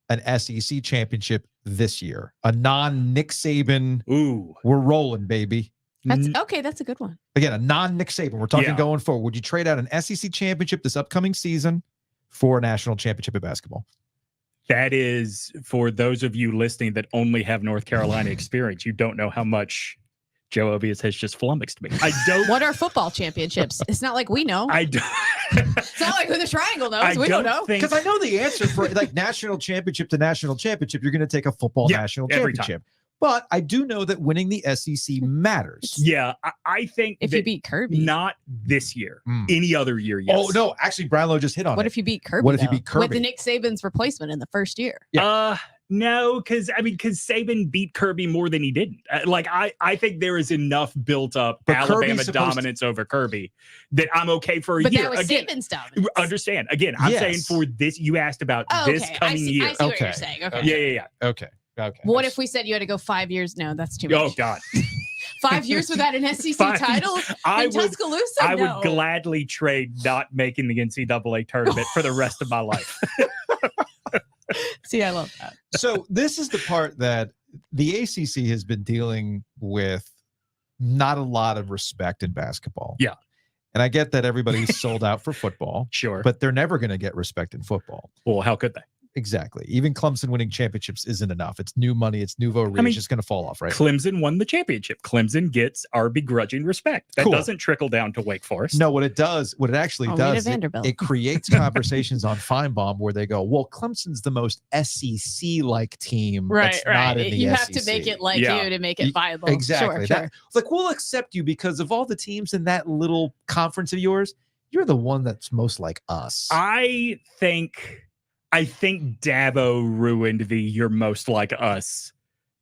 A: an SEC championship this year? A non-Nick Saban.
G: Ooh.
A: We're rolling, baby.
B: That's okay. That's a good one.
A: Again, a non-Nick Saban. We're talking going forward. Would you trade out an SEC championship this upcoming season for a national championship in basketball?
G: That is, for those of you listening that only have North Carolina experience, you don't know how much Joe Ovies has just flummoxed me. I don't.
B: What are football championships? It's not like we know.
G: I don't.
B: It's not like who the triangle knows. We don't know.
A: Because I know the answer for like national championship to national championship, you're going to take a football national championship. But I do know that winning the SEC matters.
G: Yeah, I think
B: if you beat Kirby,
G: not this year, any other year. Yes.
A: Oh no, actually, Brownlow just hit on
B: what
A: it.
B: if you beat Kirby?
A: What if you beat Kirby
B: with the Nick Saban's replacement in the first year?
G: No, because Saban beat Kirby more than he didn't. I think there is enough built up Alabama dominance over Kirby that I'm okay for a year.
B: But that was Saban's dominance.
G: Understand? Again, I'm saying for this. You asked about this coming year.
B: I see what you're saying. Okay.
G: Yeah.
A: Okay.
B: What if we said you had to go 5 years? No, that's too much.
G: Oh God.
B: 5 years without an SEC title in Tuscaloosa?
G: I would gladly trade not making the NCAA tournament for the rest of my life.
B: See, I love that.
A: So this is the part that the ACC has been dealing with not a lot of respect in basketball.
G: Yeah.
A: And I get that everybody's sold out for football.
G: Sure.
A: But they're never going to get respect in football.
G: Well, how could they?
A: Exactly. Even Clemson winning championships isn't enough. It's new money. It's nouveau riche. It's just going to fall off, right?
G: Clemson won the championship. Clemson gets our begrudging respect. That doesn't trickle down to Wake Forest.
A: No, what it actually does, it creates conversations on Feinbaum where they go, well, Clemson's the most SEC-like team.
B: Right,
A: not in the
B: you
A: SEC.
B: have to make it like you to make it viable.
A: Exactly.
B: Sure.
A: It's like, we'll accept you because of all the teams in that little conference of yours, you're the one that's most like us.
G: I think Dabo ruined the "you're most like us"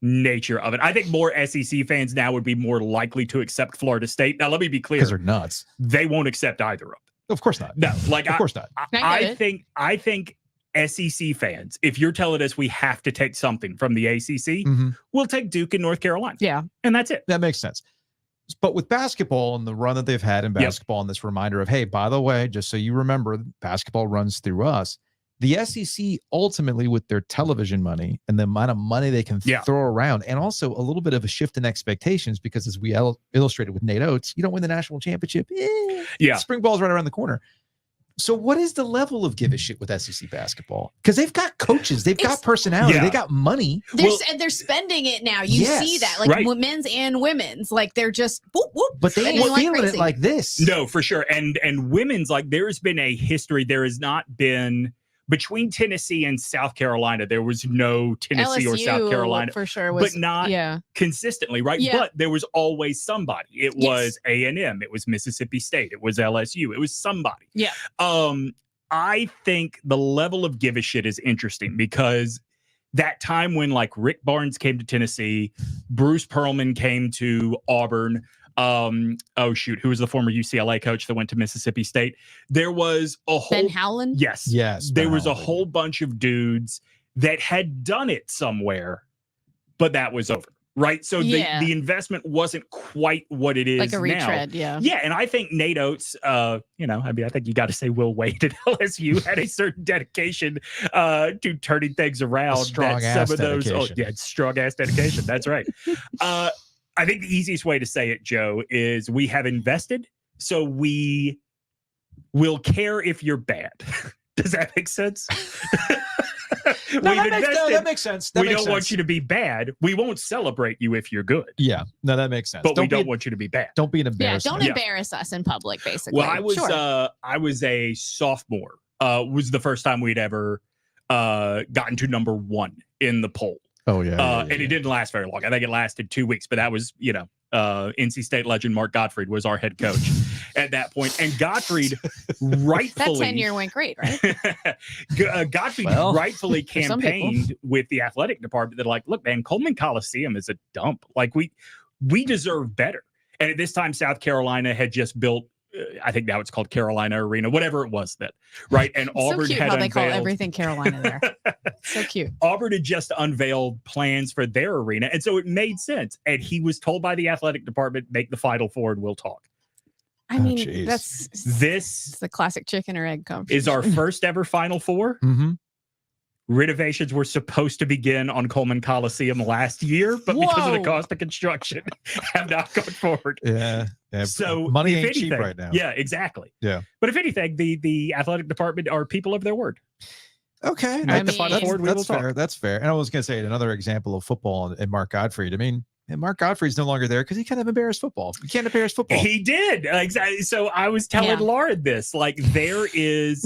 G: nature of it. I think more SEC fans now would be more likely to accept Florida State. Now, let me be clear.
A: Because they're nuts.
G: They won't accept either of them.
A: Of course not.
G: No,
A: of course not.
G: I think SEC fans, if you're telling us we have to take something from the ACC, we'll take Duke and North Carolina.
B: Yeah.
G: And that's it.
A: That makes sense. But with basketball and the run that they've had in basketball and this reminder of, hey, by the way, just so you remember, basketball runs through us. The SEC ultimately, with their television money and the amount of money they can throw around, and also a little bit of a shift in expectations, because as we illustrated with Nate Oates, you don't win the national championship. Spring ball's right around the corner. So what is the level of give a shit with SEC basketball? Because they've got coaches, they've got personality, they got money.
B: And they're spending it now. You see that, like men's and women's, like they're just whoop, whoop,
A: but they ain't feeling it like this.
G: No, for sure. And women's, like, there's been a history. There has not been between Tennessee and South Carolina. There was no Tennessee
B: LSU,
G: or South Carolina,
B: for sure, was,
G: but not consistently, right?
B: Yeah.
G: But there was always somebody. It was A&M. It was Mississippi State. It was LSU. It was somebody.
B: Yeah.
G: I think the level of give a shit is interesting because that time when, like, Rick Barnes came to Tennessee, Bruce Pearlman came to Auburn. Who was the former UCLA coach that went to Mississippi State? There was a whole
B: Ben Howland.
G: Yes. There was a whole bunch of dudes that had done it somewhere, but that was over. Right. So the investment wasn't quite what it is
B: like a
G: now.
B: retread. Yeah.
G: Yeah. And I think Nate Oates, I think you got to say Will Wade at LSU had a certain dedication to turning things around.
A: Strong ass dedication.
G: Strong ass dedication. That's right. I think the easiest way to say it, Joe, is we have invested, so we will care if you're bad. Does that make sense?
A: That makes sense.
G: We don't want you to be bad. We won't celebrate you if you're good.
A: Yeah, no, that makes sense.
G: But we don't want you to be bad.
A: Don't be an embarrassment.
B: Don't embarrass us in public, basically.
G: Well, I was a sophomore. Was the first time we'd ever gotten to number 1 in the poll.
A: Oh, yeah.
G: And it didn't last very long. I think it lasted 2 weeks, but that was, NC State legend Mark Gottfried was our head coach at that point. And Gottfried rightfully...
B: That tenure went great, right?
G: Gottfried rightfully campaigned with the athletic department. They're like, look, man, Coleman Coliseum is a dump. Like, we deserve better. And at this time, South Carolina had just built, I think now it's called Carolina Arena, whatever it was then, right? And Auburn
B: so cute
G: had
B: how they call everything Carolina there. So cute.
G: Auburn had just unveiled plans for their arena, and so it made sense. And he was told by the athletic department, make the Final Four and we'll talk.
B: I mean, that's the classic chicken or egg conversation.
G: Is our first ever Final Four. Renovations were supposed to begin on Coleman Coliseum last year, but because of the cost of construction, have not gone forward.
A: Yeah.
G: So
A: money ain't cheap right now.
G: Yeah, exactly.
A: Yeah.
G: But if anything, the athletic department are people of their word.
A: Okay.
G: That's fair.
A: That's fair. And I was going to say another example of football and Mark Gottfried. I mean, and Mark Godfrey's no longer there because he kind of embarrassed football. You can't embarrass football.
G: He did. Exactly. So I was telling Lauren this, like, there is,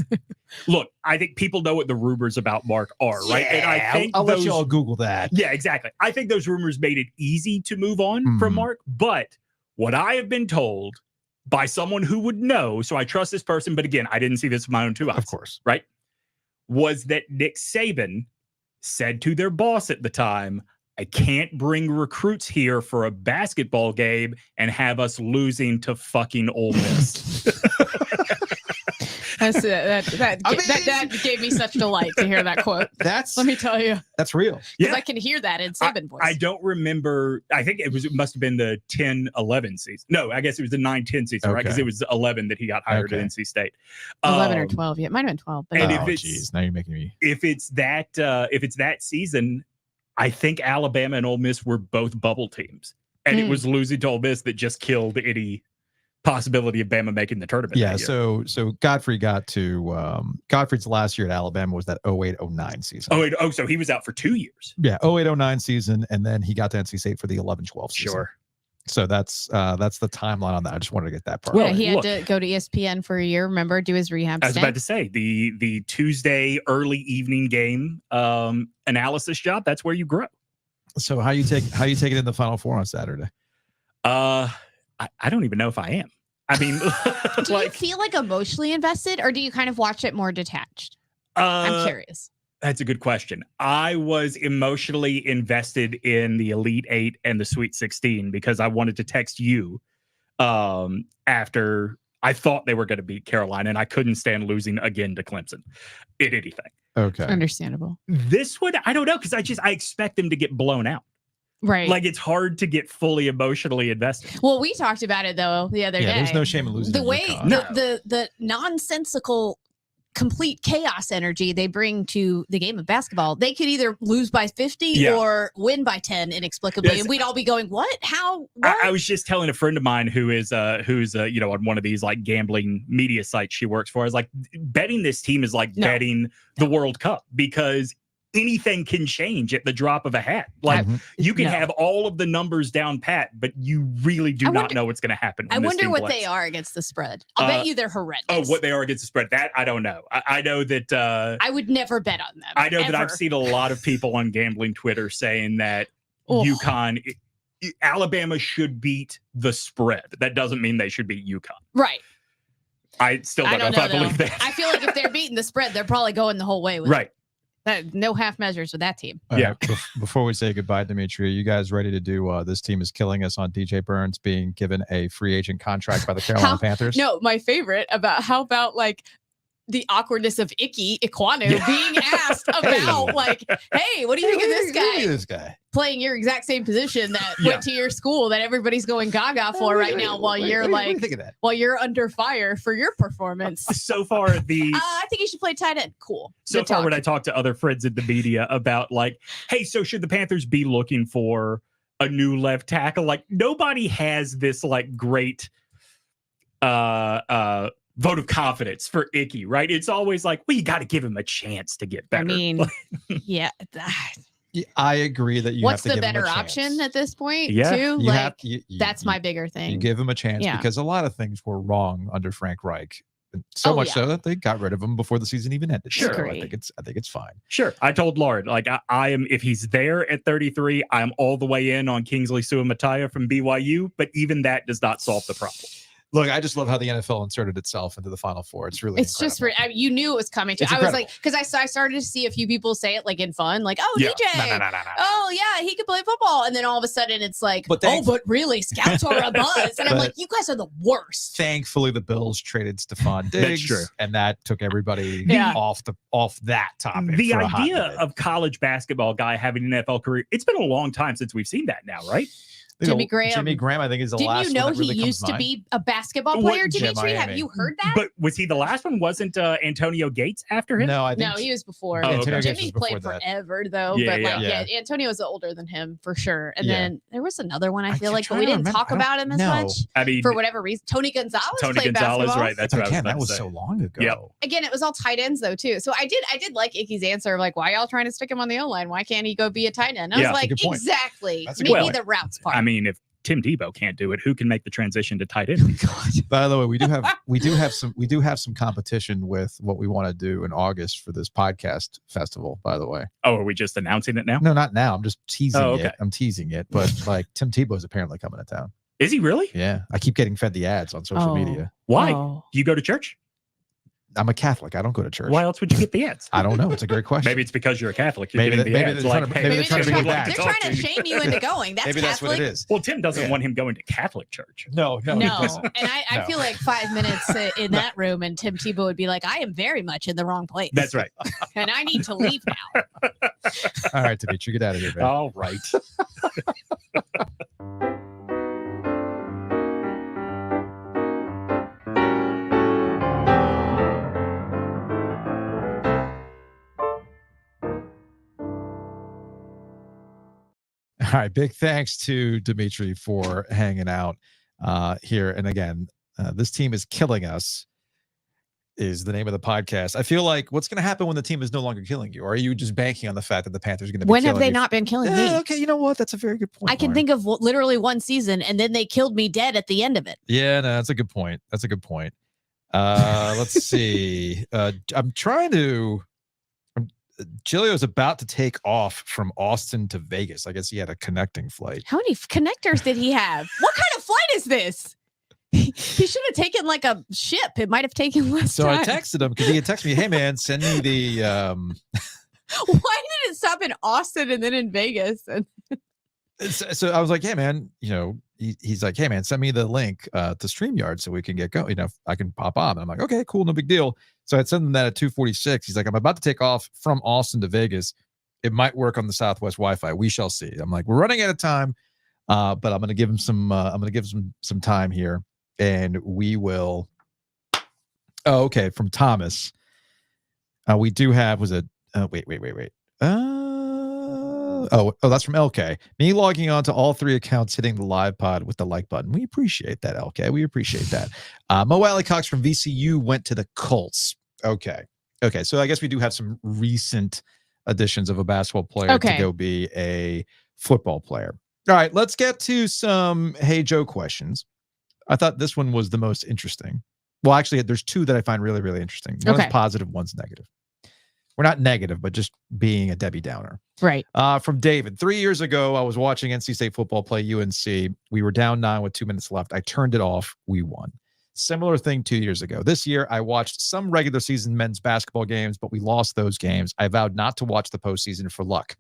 G: look, I think people know what the rumors about Mark are, right?
A: Yeah,
G: and I think
A: I'll let you all Google that.
G: Yeah, exactly. I think those rumors made it easy to move on from Mark. But what I have been told by someone who would know, so I trust this person, but again, I didn't see this with my own 2 eyes.
A: Of course.
G: Right? Was that Nick Saban said to their boss at the time, I can't bring recruits here for a basketball game and have us losing to fucking Ole Miss.
B: That gave me such delight to hear that quote. Let me tell you.
A: That's real.
B: Because I can hear that in Saban voice.
G: I don't remember. I think it must have been the 10-11 season. No, I guess it was the 9-10 season, right? Because it was 11 that he got hired at NC State.
B: 11 or 12. Yeah, it might have been 12. But
A: geez, now you're making me.
G: If it's that season, I think Alabama and Ole Miss were both bubble teams, and it was losing to Ole Miss that just killed any possibility of Bama making the tournament.
A: Yeah,
G: that year.
A: so Godfrey got to Godfrey's last year at Alabama was that 08-09 season.
G: So he was out for 2 years.
A: Yeah, 08-09 season, and then he got to NC State for the 11-12 season.
G: Sure.
A: So that's the timeline on that. I just wanted to get that part.
B: Yeah, he had to go to ESPN for a year. Remember, do his rehab.
G: I was about to say the Tuesday early evening game analysis job. That's where you grow.
A: So how you take it in the Final Four on Saturday?
G: I don't even know if I am. I mean,
B: do you feel like emotionally invested, or do you kind of watch it more detached? I'm curious.
G: That's a good question. I was emotionally invested in the Elite Eight and the Sweet 16 because I wanted to text you after I thought they were going to beat Carolina, and I couldn't stand losing again to Clemson in anything.
A: Okay.
B: Understandable.
G: This one, I don't know, because I expect them to get blown out.
B: Right.
G: Like, it's hard to get fully emotionally invested.
B: Well, we talked about it, though, the other day.
A: There's no shame in losing.
B: The way the nonsensical complete chaos energy they bring to the game of basketball, they could either lose by 50 or win by 10 inexplicably, and we'd all be going, what? How? What?
G: I was just telling a friend of mine who's on one of these like gambling media sites she works for. I was like, betting this team is like betting the World Cup, because anything can change at the drop of a hat. Like you can have all of the numbers down pat, but you really do not know what's going to happen.
B: I wonder what they are against the spread. I'll bet you they're horrendous.
G: Oh, what they are against the spread? That I don't know. I know that
B: I would never bet on them.
G: I know that I've seen a lot of people on gambling Twitter saying that UConn, Alabama should beat the spread. That doesn't mean they should beat UConn.
B: Right.
G: I still don't know if I believe that.
B: I feel like if they're beating the spread, they're probably going the whole way with it. No half measures with that team.
A: Before we say goodbye, Dimitri, you guys ready to do This Team Is Killing Us on DJ Burns being given a free agent contract by the Carolina Panthers?
B: No, my favorite how about like the awkwardness of Ikwanu being asked about like, hey, what do you think of this guy? Playing your exact same position that went to your school that everybody's going gaga for right now while you're under fire for your performance.
G: So far, I
B: think you should play tight end. Cool.
G: So far, when I talk to other friends in the media about like, hey, so should the Panthers be looking for a new left tackle? Like, nobody has this like great vote of confidence for Icky, right? It's always like, well, you got to give him a chance to get better.
B: I mean,
A: I agree that you
B: what's
A: have to
B: the
A: give
B: better
A: him a
B: option
A: chance.
B: at this point,
A: Yeah,
B: too? Like, that's my bigger thing.
A: You give him a chance because a lot of things were wrong under Frank Reich. So much so that they got rid of him before the season even ended.
G: Sure.
A: So I think it's fine.
G: Sure. I told Lauren, like, I am, if he's there at 33, I'm all the way in on Kingsley Suamataia from BYU, but even that does not solve the problem.
A: Look, I just love how the NFL inserted itself into the Final Four. It's really incredible.
B: Just you knew it was coming to. I was like, because I started to see a few people say it like in fun, like, oh, DJ,
G: no.
B: oh yeah, he could play football, and then all of a sudden it's like, but really, scouts are a buzz, and I'm like, you guys are the worst.
A: Thankfully, the Bills traded Stephon Diggs,
G: That's true.
A: And that took everybody off that topic.
G: The idea of college basketball guy having an NFL career, it's been a long time since we've seen that now, right?
B: Jimmy Graham,
A: I think, is the
B: Didn't
A: last.
B: You know
A: one that really
B: he used to be a basketball player, Dimitri? Have you heard that?
G: But was he the last one? Wasn't Antonio Gates after him?
A: No, I think
B: he was before.
A: Jimmy
B: played forever though. Antonio was older than him for sure. And then there was another one I feel like, but we didn't talk about him as much.
G: I mean,
B: for whatever reason, Tony Gonzalez played basketball.
G: Right? That's what
A: that was so long ago.
G: Yep.
B: Again, it was all tight ends though too. So I did like Icky's answer of like, why y'all trying to stick him on the O line? Why can't he go be a tight end? I was like, exactly. Maybe the routes part.
G: I mean, if Tim Tebow can't do it, who can make the transition to tight end?
A: By the way, we do have some competition with what we want to do in August for this podcast festival, by the way.
G: Oh, are we just announcing it now?
A: No, not now. I'm just teasing it. I'm teasing it. But like Tim Tebow's apparently coming to town.
G: Is he really?
A: Yeah. I keep getting fed the ads on social media.
G: Why? Do you go to church?
A: I'm a Catholic. I don't go to church.
G: Why else would you get the ads?
A: I don't know. It's a great question.
G: Maybe it's because you're a Catholic.
A: Maybe they're trying
B: to shame you into going. That's
A: maybe that's what it is.
G: Well, Tim doesn't want him going to Catholic church.
A: No.
B: And I feel like 5 minutes in that room, and Tim Tebow would be like, "I am very much in the wrong place."
G: That's right.
B: And I need to leave now.
A: All right, Dimitri, get out of here, man.
G: All right.
A: All right, big thanks to Dimitri for hanging out here. And again, This team is killing us is the name of the podcast. I feel like what's going to happen when the team is no longer killing you? Or are you just banking on the fact that the Panthers are going to be
B: When have
A: killing
B: they
A: you?
B: not been killing me?
A: Okay, you know what? That's a very good point.
B: I can
A: Lauren.
B: think of literally one season, and then they killed me dead at the end of it.
A: Yeah, no, that's a good point. That's a good point. Let's see. I'm trying to. Giglio's about to take off from Austin to Vegas. I guess he had a connecting flight.
B: How many connectors did he have? What kind of flight is this? He should have taken like a ship. It might have taken less
A: So
B: time.
A: I texted him because he had texted me, "Hey man, send me the."
B: Why did it stop in Austin and then in Vegas? And
A: So I was like, "Hey man, he's like, hey man, send me the link to StreamYard so we can get going. I can pop on." And I'm like, "Okay, cool, no big deal." So I'd send him that at 2:46. He's like, "I'm about to take off from Austin to Vegas. It might work on the Southwest Wi-Fi. We shall see." I'm like, "We're running out of time, but I'm gonna give him some. I'm gonna give some time here, and we will." Oh, okay. From Thomas, we do have. Was it? Wait. Oh, that's from LK. Me logging on to all 3 accounts, hitting the live pod with the like button. We appreciate that, LK. We appreciate that. Mo Alley Cox from VCU went to the Colts. Okay. So I guess we do have some recent additions of a basketball player to go be a football player. All right, let's get to some Hey Joe questions. I thought this one was the most interesting. Well, actually, there's 2 that I find really, really interesting. One is positive, one's negative. We're not negative, but just being a Debbie Downer.
B: Right.
A: From David. 3 years ago, I was watching NC State football play UNC. We were down 9 with 2 minutes left. I turned it off. We won. Similar thing 2 years ago. This year, I watched some regular season men's basketball games, but we lost those games. I vowed not to watch the postseason for luck.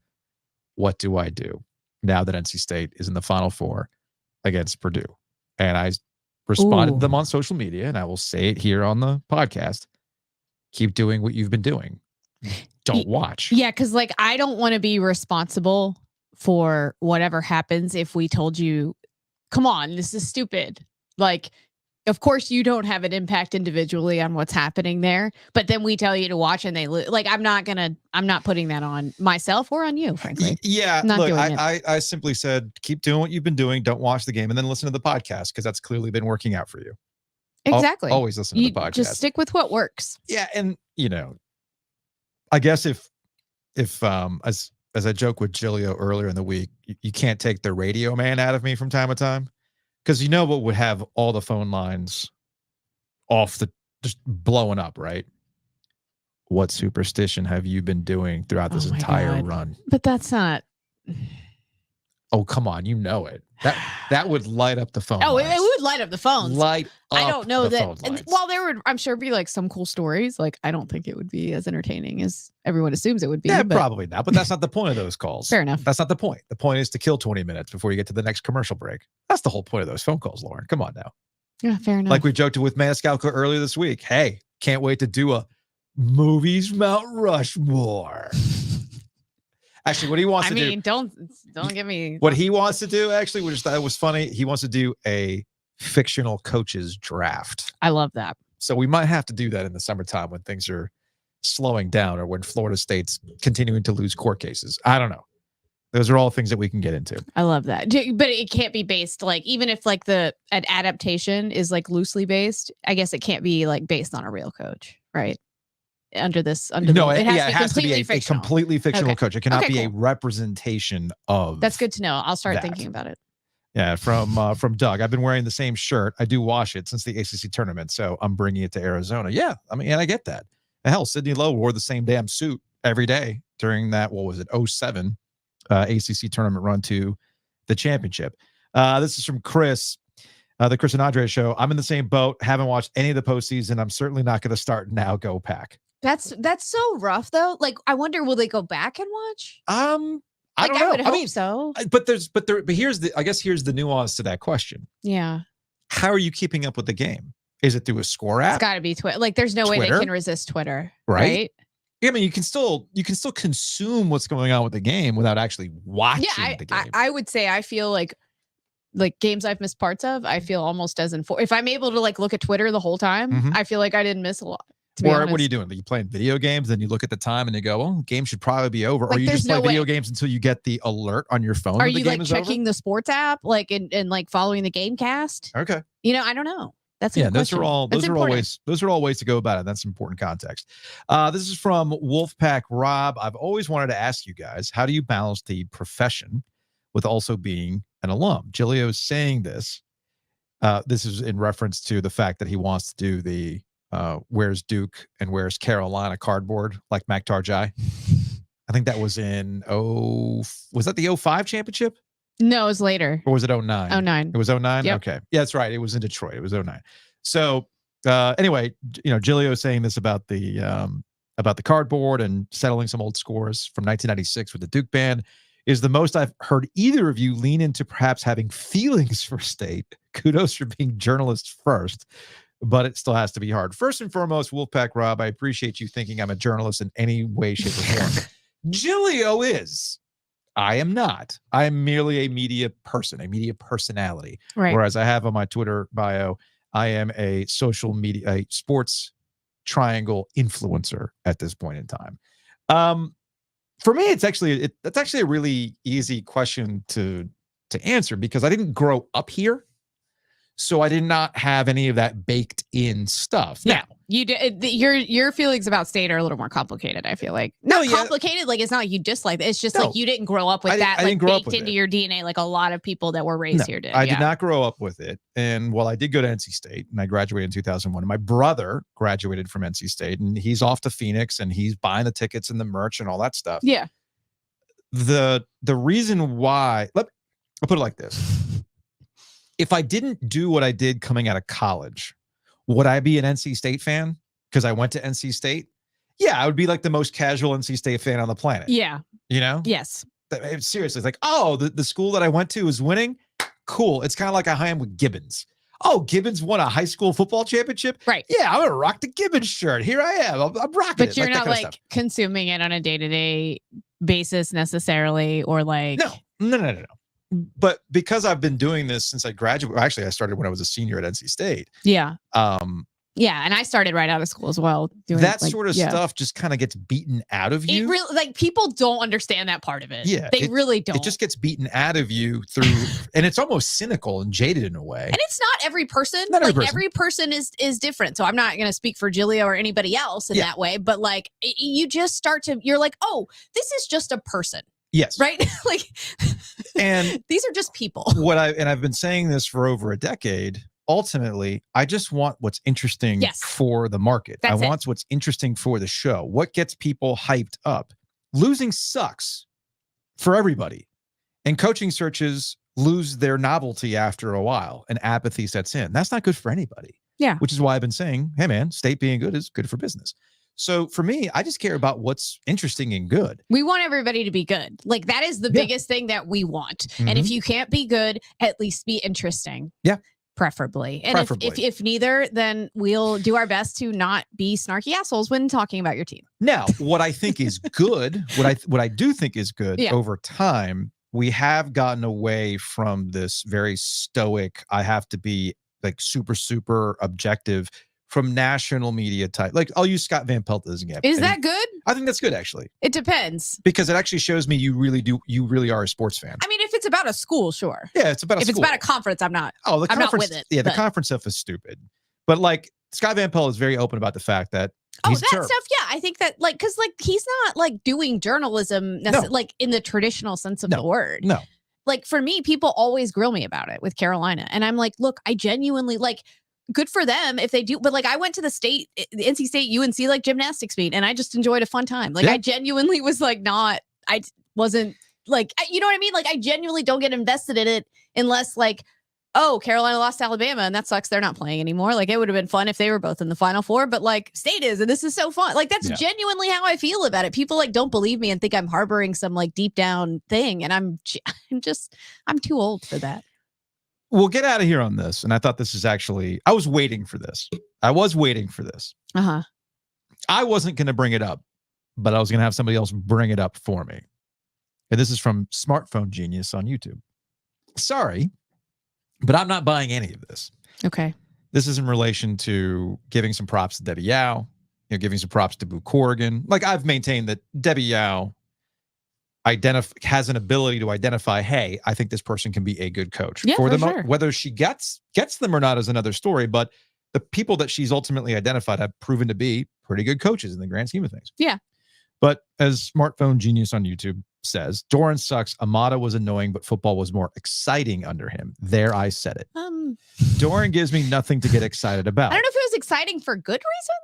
A: What do I do now that NC State is in the Final Four against Purdue? And I responded to them on social media, and I will say it here on the podcast. Keep doing what you've been doing. Don't watch.
B: Yeah, because I don't want to be responsible for whatever happens if we told you, come on, this is stupid. Of course, you don't have an impact individually on what's happening there, but then we tell you to watch and they I'm not putting that on myself or on you, frankly.
A: Yeah, look, I simply said, keep doing what you've been doing. Don't watch the game and then listen to the podcast because that's clearly been working out for you.
B: Exactly.
A: Always listen to the podcast.
B: Just stick with what works.
A: Yeah, and I guess if as I joked with Giglio earlier in the week, you can't take the radio man out of me from time to time, because what would have all the phone lines just blowing up, right? What superstition have you been doing throughout this entire run?
B: But that's not.
A: Oh, come on, it. That would light up the phone.
B: Oh,
A: lines.
B: it would light up the phones.
A: Light up.
B: I don't know
A: the
B: that.
A: phone lines.
B: While there would, I'm sure, be some cool stories. I don't think it would be as entertaining as everyone assumes it would be.
A: Yeah, probably not. But that's not the point of those calls.
B: Fair enough.
A: That's not the point. The point is to kill 20 minutes before you get to the next commercial break. That's the whole point of those phone calls, Lauren. Come on now.
B: Yeah, fair enough.
A: Like we joked with Maniscalco earlier this week. Hey, can't wait to do a movies Mount Rushmore. Actually, what he wants to do.
B: Don't give me.
A: What he wants to do, actually, which I thought was funny, he wants to do a fictional coaches draft.
B: I love that.
A: So we might have to do that in the summertime when things are slowing down or when Florida State's continuing to lose court cases. I don't know. Those are all things that we can get into.
B: I love that. But it can't be based even if an adaptation is loosely based, I guess it can't be based on a real coach, right? It has to be a completely fictional coach. It cannot be a representation of. That's good to know. I'll start thinking about it.
A: Yeah, from Doug. I've been wearing the same shirt. I do wash it since the ACC tournament, so I'm bringing it to Arizona. Yeah, and I get that. Hell, Sidney Lowe wore the same damn suit every day during that, 07 ACC tournament run to the championship. This is from Chris. The Chris and Andre show. I'm in the same boat. Haven't watched any of the postseason. I'm certainly not going to start now. Go Pack.
B: That's so rough though. I wonder, will they go back and watch?
A: I don't know.
B: I would hope so.
A: But here's the nuance to that question.
B: Yeah.
A: How are you keeping up with the game? Is it through a score app?
B: It's got to be Twitter. There's no way they can resist Twitter, right?
A: Yeah, you can still consume what's going on with the game without actually watching the game.
B: I would say I feel like games I've missed parts of, I feel almost as informed. If I'm able to look at Twitter the whole time, I feel like I didn't miss a lot.
A: Or what are you doing? Are you playing video games? Then you look at the time and you go, well, the game should probably be over. Or you just play video games until you get the alert on your phone.
B: Are you checking the sports app and following the game cast?
A: Okay.
B: I don't know. That's a good
A: those
B: question.
A: are all ways to go about it. That's important context. This is from Wolfpack Rob. I've always wanted to ask you guys, how do you balance the profession with also being an alum? Giglio is saying this. This is in reference to the fact that he wants to do the where's Duke and where's Carolina cardboard like Mac Tarjai. I think that was was that the 05 championship?
B: No, it was later.
A: Or was it 09?
B: 09.
A: It was 09?
B: Yep.
A: Okay. Yeah, that's right. It was in Detroit. It was 09. So anyway, Giglio is saying this about the cardboard and settling some old scores from 1996 with the Duke band is the most I've heard either of you lean into perhaps having feelings for State. Kudos for being journalists first, but it still has to be hard. First and foremost, Wolfpack Rob, I appreciate you thinking I'm a journalist in any way, shape, or form. Giglio is. I am not. I am merely a media person, a media personality.
B: Right.
A: Whereas I have on my Twitter bio, I am a social media, a sports triangle influencer at this point in time. For me, that's actually a really easy question to answer because I didn't grow up here. So I did not have any of that baked in stuff.
B: Yeah,
A: Now,
B: you did. Your feelings about State are a little more complicated. I feel like complicated. Like it's not like you dislike it. It's just like you didn't grow up with that like baked into your DNA, like a lot of people that were raised here did.
A: I did not grow up with it. And while I did go to NC State and I graduated in 2001, my brother graduated from NC State and he's off to Phoenix and he's buying the tickets and the merch and all that stuff.
B: Yeah.
A: The reason why, I'll put it like this. If I didn't do what I did coming out of college, would I be an NC State fan because I went to NC State? Yeah, I would be like the most casual NC State fan on the planet.
B: Yeah.
A: Yes. Seriously, it's like, oh, the school that I went to is winning. Cool. It's kind of like I am with Gibbons. Oh, Gibbons won a high school football championship?
B: Right.
A: Yeah, I'm going to rock the Gibbons shirt. Here I am. I'm rocking it.
B: But you're not like consuming it on a day-to-day basis necessarily or like.
A: No. But because I've been doing this since I graduated, actually I started when I was a senior at NC State.
B: Yeah. Yeah, and I started right out of school as well. Doing
A: that sort of stuff just kind of gets beaten out of you.
B: It really, like people don't understand that part of it.
A: Yeah,
B: they really don't.
A: It just gets beaten out of you through, and it's almost cynical and jaded in a way.
B: And it's not every person.
A: Not every person.
B: Every person is different. So I'm not going to speak for Giglio or anybody else in that way. But like, you just start to, you're like, oh, this is just a person.
A: Yes.
B: Right. Like,
A: and
B: these are just people.
A: I've been saying this for over a decade. Ultimately, I just want what's interesting for the market. I want what's interesting for the show. What gets people hyped up? Losing sucks for everybody. And coaching searches lose their novelty after a while and apathy sets in. That's not good for anybody.
B: Yeah.
A: Which is why I've been saying, hey man, State being good is good for business. So for me, I just care about what's interesting and good.
B: We want everybody to be good. Like that is the biggest thing that we want.
A: Mm-hmm.
B: And if you can't be good, at least be interesting.
A: Yeah.
B: Preferably. And if neither, then we'll do our best to not be snarky assholes when talking about your team.
A: Now, what I think is good, what I do think is good over time, we have gotten away from this very stoic, I have to be like super, super objective from national media type. Like I'll use Scott Van Pelt as an example.
B: Is that good?
A: I think that's good actually.
B: It depends.
A: Because it actually shows me you really are a sports fan.
B: I mean, if it's about a school, sure.
A: Yeah, it's about a school.
B: If it's about a conference, I'm not.
A: Oh, I'm not with
B: it.
A: Yeah, the conference stuff is stupid. But like Scott Van Pelt is very open about the fact that he's
B: that stuff, yeah. I think that like because like he's not like doing journalism like in the traditional sense of the word.
A: No.
B: Like for me, people always grill me about it with Carolina. And I'm like, look, I genuinely like good for them if they do. But like I went to the NC State UNC like gymnastics meet and I just enjoyed a fun time. Like I genuinely was like I wasn't like, you know what I mean? Like I genuinely don't get invested in it unless like, oh, Carolina lost to Alabama and that sucks. They're not playing anymore. Like it would have been fun if they were both in the Final Four, but like State is, and this is so fun. Like that's genuinely how I feel about it. People like don't believe me and think I'm harboring some like deep down thing. And I'm too old for that.
A: We'll get out of here on this. And I thought this is actually, I was waiting for this. I wasn't going to bring it up, but I was going to have somebody else bring it up for me. And this is from Smartphone Genius on YouTube. Sorry, but I'm not buying any of this.
B: Okay.
A: This is in relation to giving some props to Debbie Yao, giving some props to Boo Corrigan. Like I've maintained that Debbie Yao has an ability to identify, hey, I think this person can be a good coach for them.
B: Sure.
A: Whether she gets them or not is another story, but the people that she's ultimately identified have proven to be pretty good coaches in the grand scheme of things.
B: Yeah.
A: But as Smartphone Genius on YouTube says, Doran sucks. Amada was annoying, but football was more exciting under him. There, I said it. Doran gives me nothing to get excited about.
B: I don't know if it was exciting for good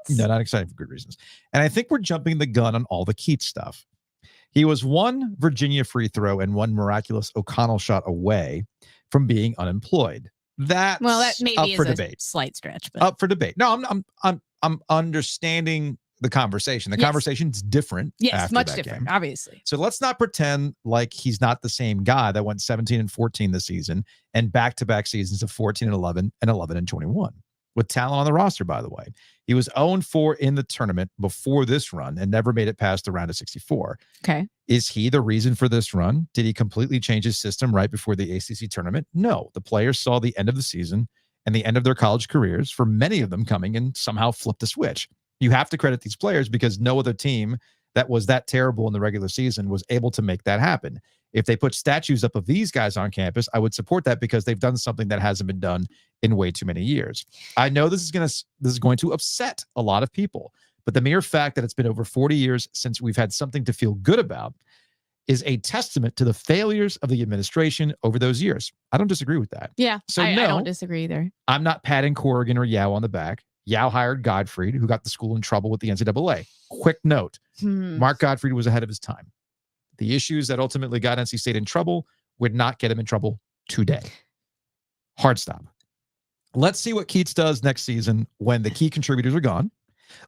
B: reasons.
A: No, not exciting for good reasons. And I think we're jumping the gun on all the Keats stuff. He was one Virginia free throw and one miraculous O'Connell shot away from being unemployed. That
B: maybe
A: up
B: is
A: for
B: a
A: debate.
B: Slight stretch, but
A: Up for debate. No, I'm understanding the conversation. The conversation's different.
B: Yes, much different,
A: game.
B: Obviously.
A: So let's not pretend like he's not the same guy that went 17 and 14 this season and back-to-back seasons of 14 and 11 and 11 and 21 with talent on the roster, by the way. He was 0-4 in the tournament before this run and never made it past the round of 64.
B: Okay.
A: Is he the reason for this run? Did he completely change his system right before the ACC tournament? No. The players saw the end of the season and the end of their college careers for many of them coming and somehow flipped a switch. You have to credit these players because no other team that was that terrible in the regular season was able to make that happen. If they put statues up of these guys on campus, I would support that because they've done something that hasn't been done in way too many years. I know this is going to upset a lot of people, but the mere fact that it's been over 40 years since we've had something to feel good about is a testament to the failures of the administration over those years. I don't disagree with that.
B: Yeah,
A: so
B: I don't disagree either.
A: I'm not patting Corrigan or Yao on the back. Yao hired Gottfried, who got the school in trouble with the NCAA. Quick note, Mark Gottfried was ahead of his time. The issues that ultimately got NC State in trouble would not get him in trouble today. Hard stop. Let's see what Keats does next season when the key contributors are gone.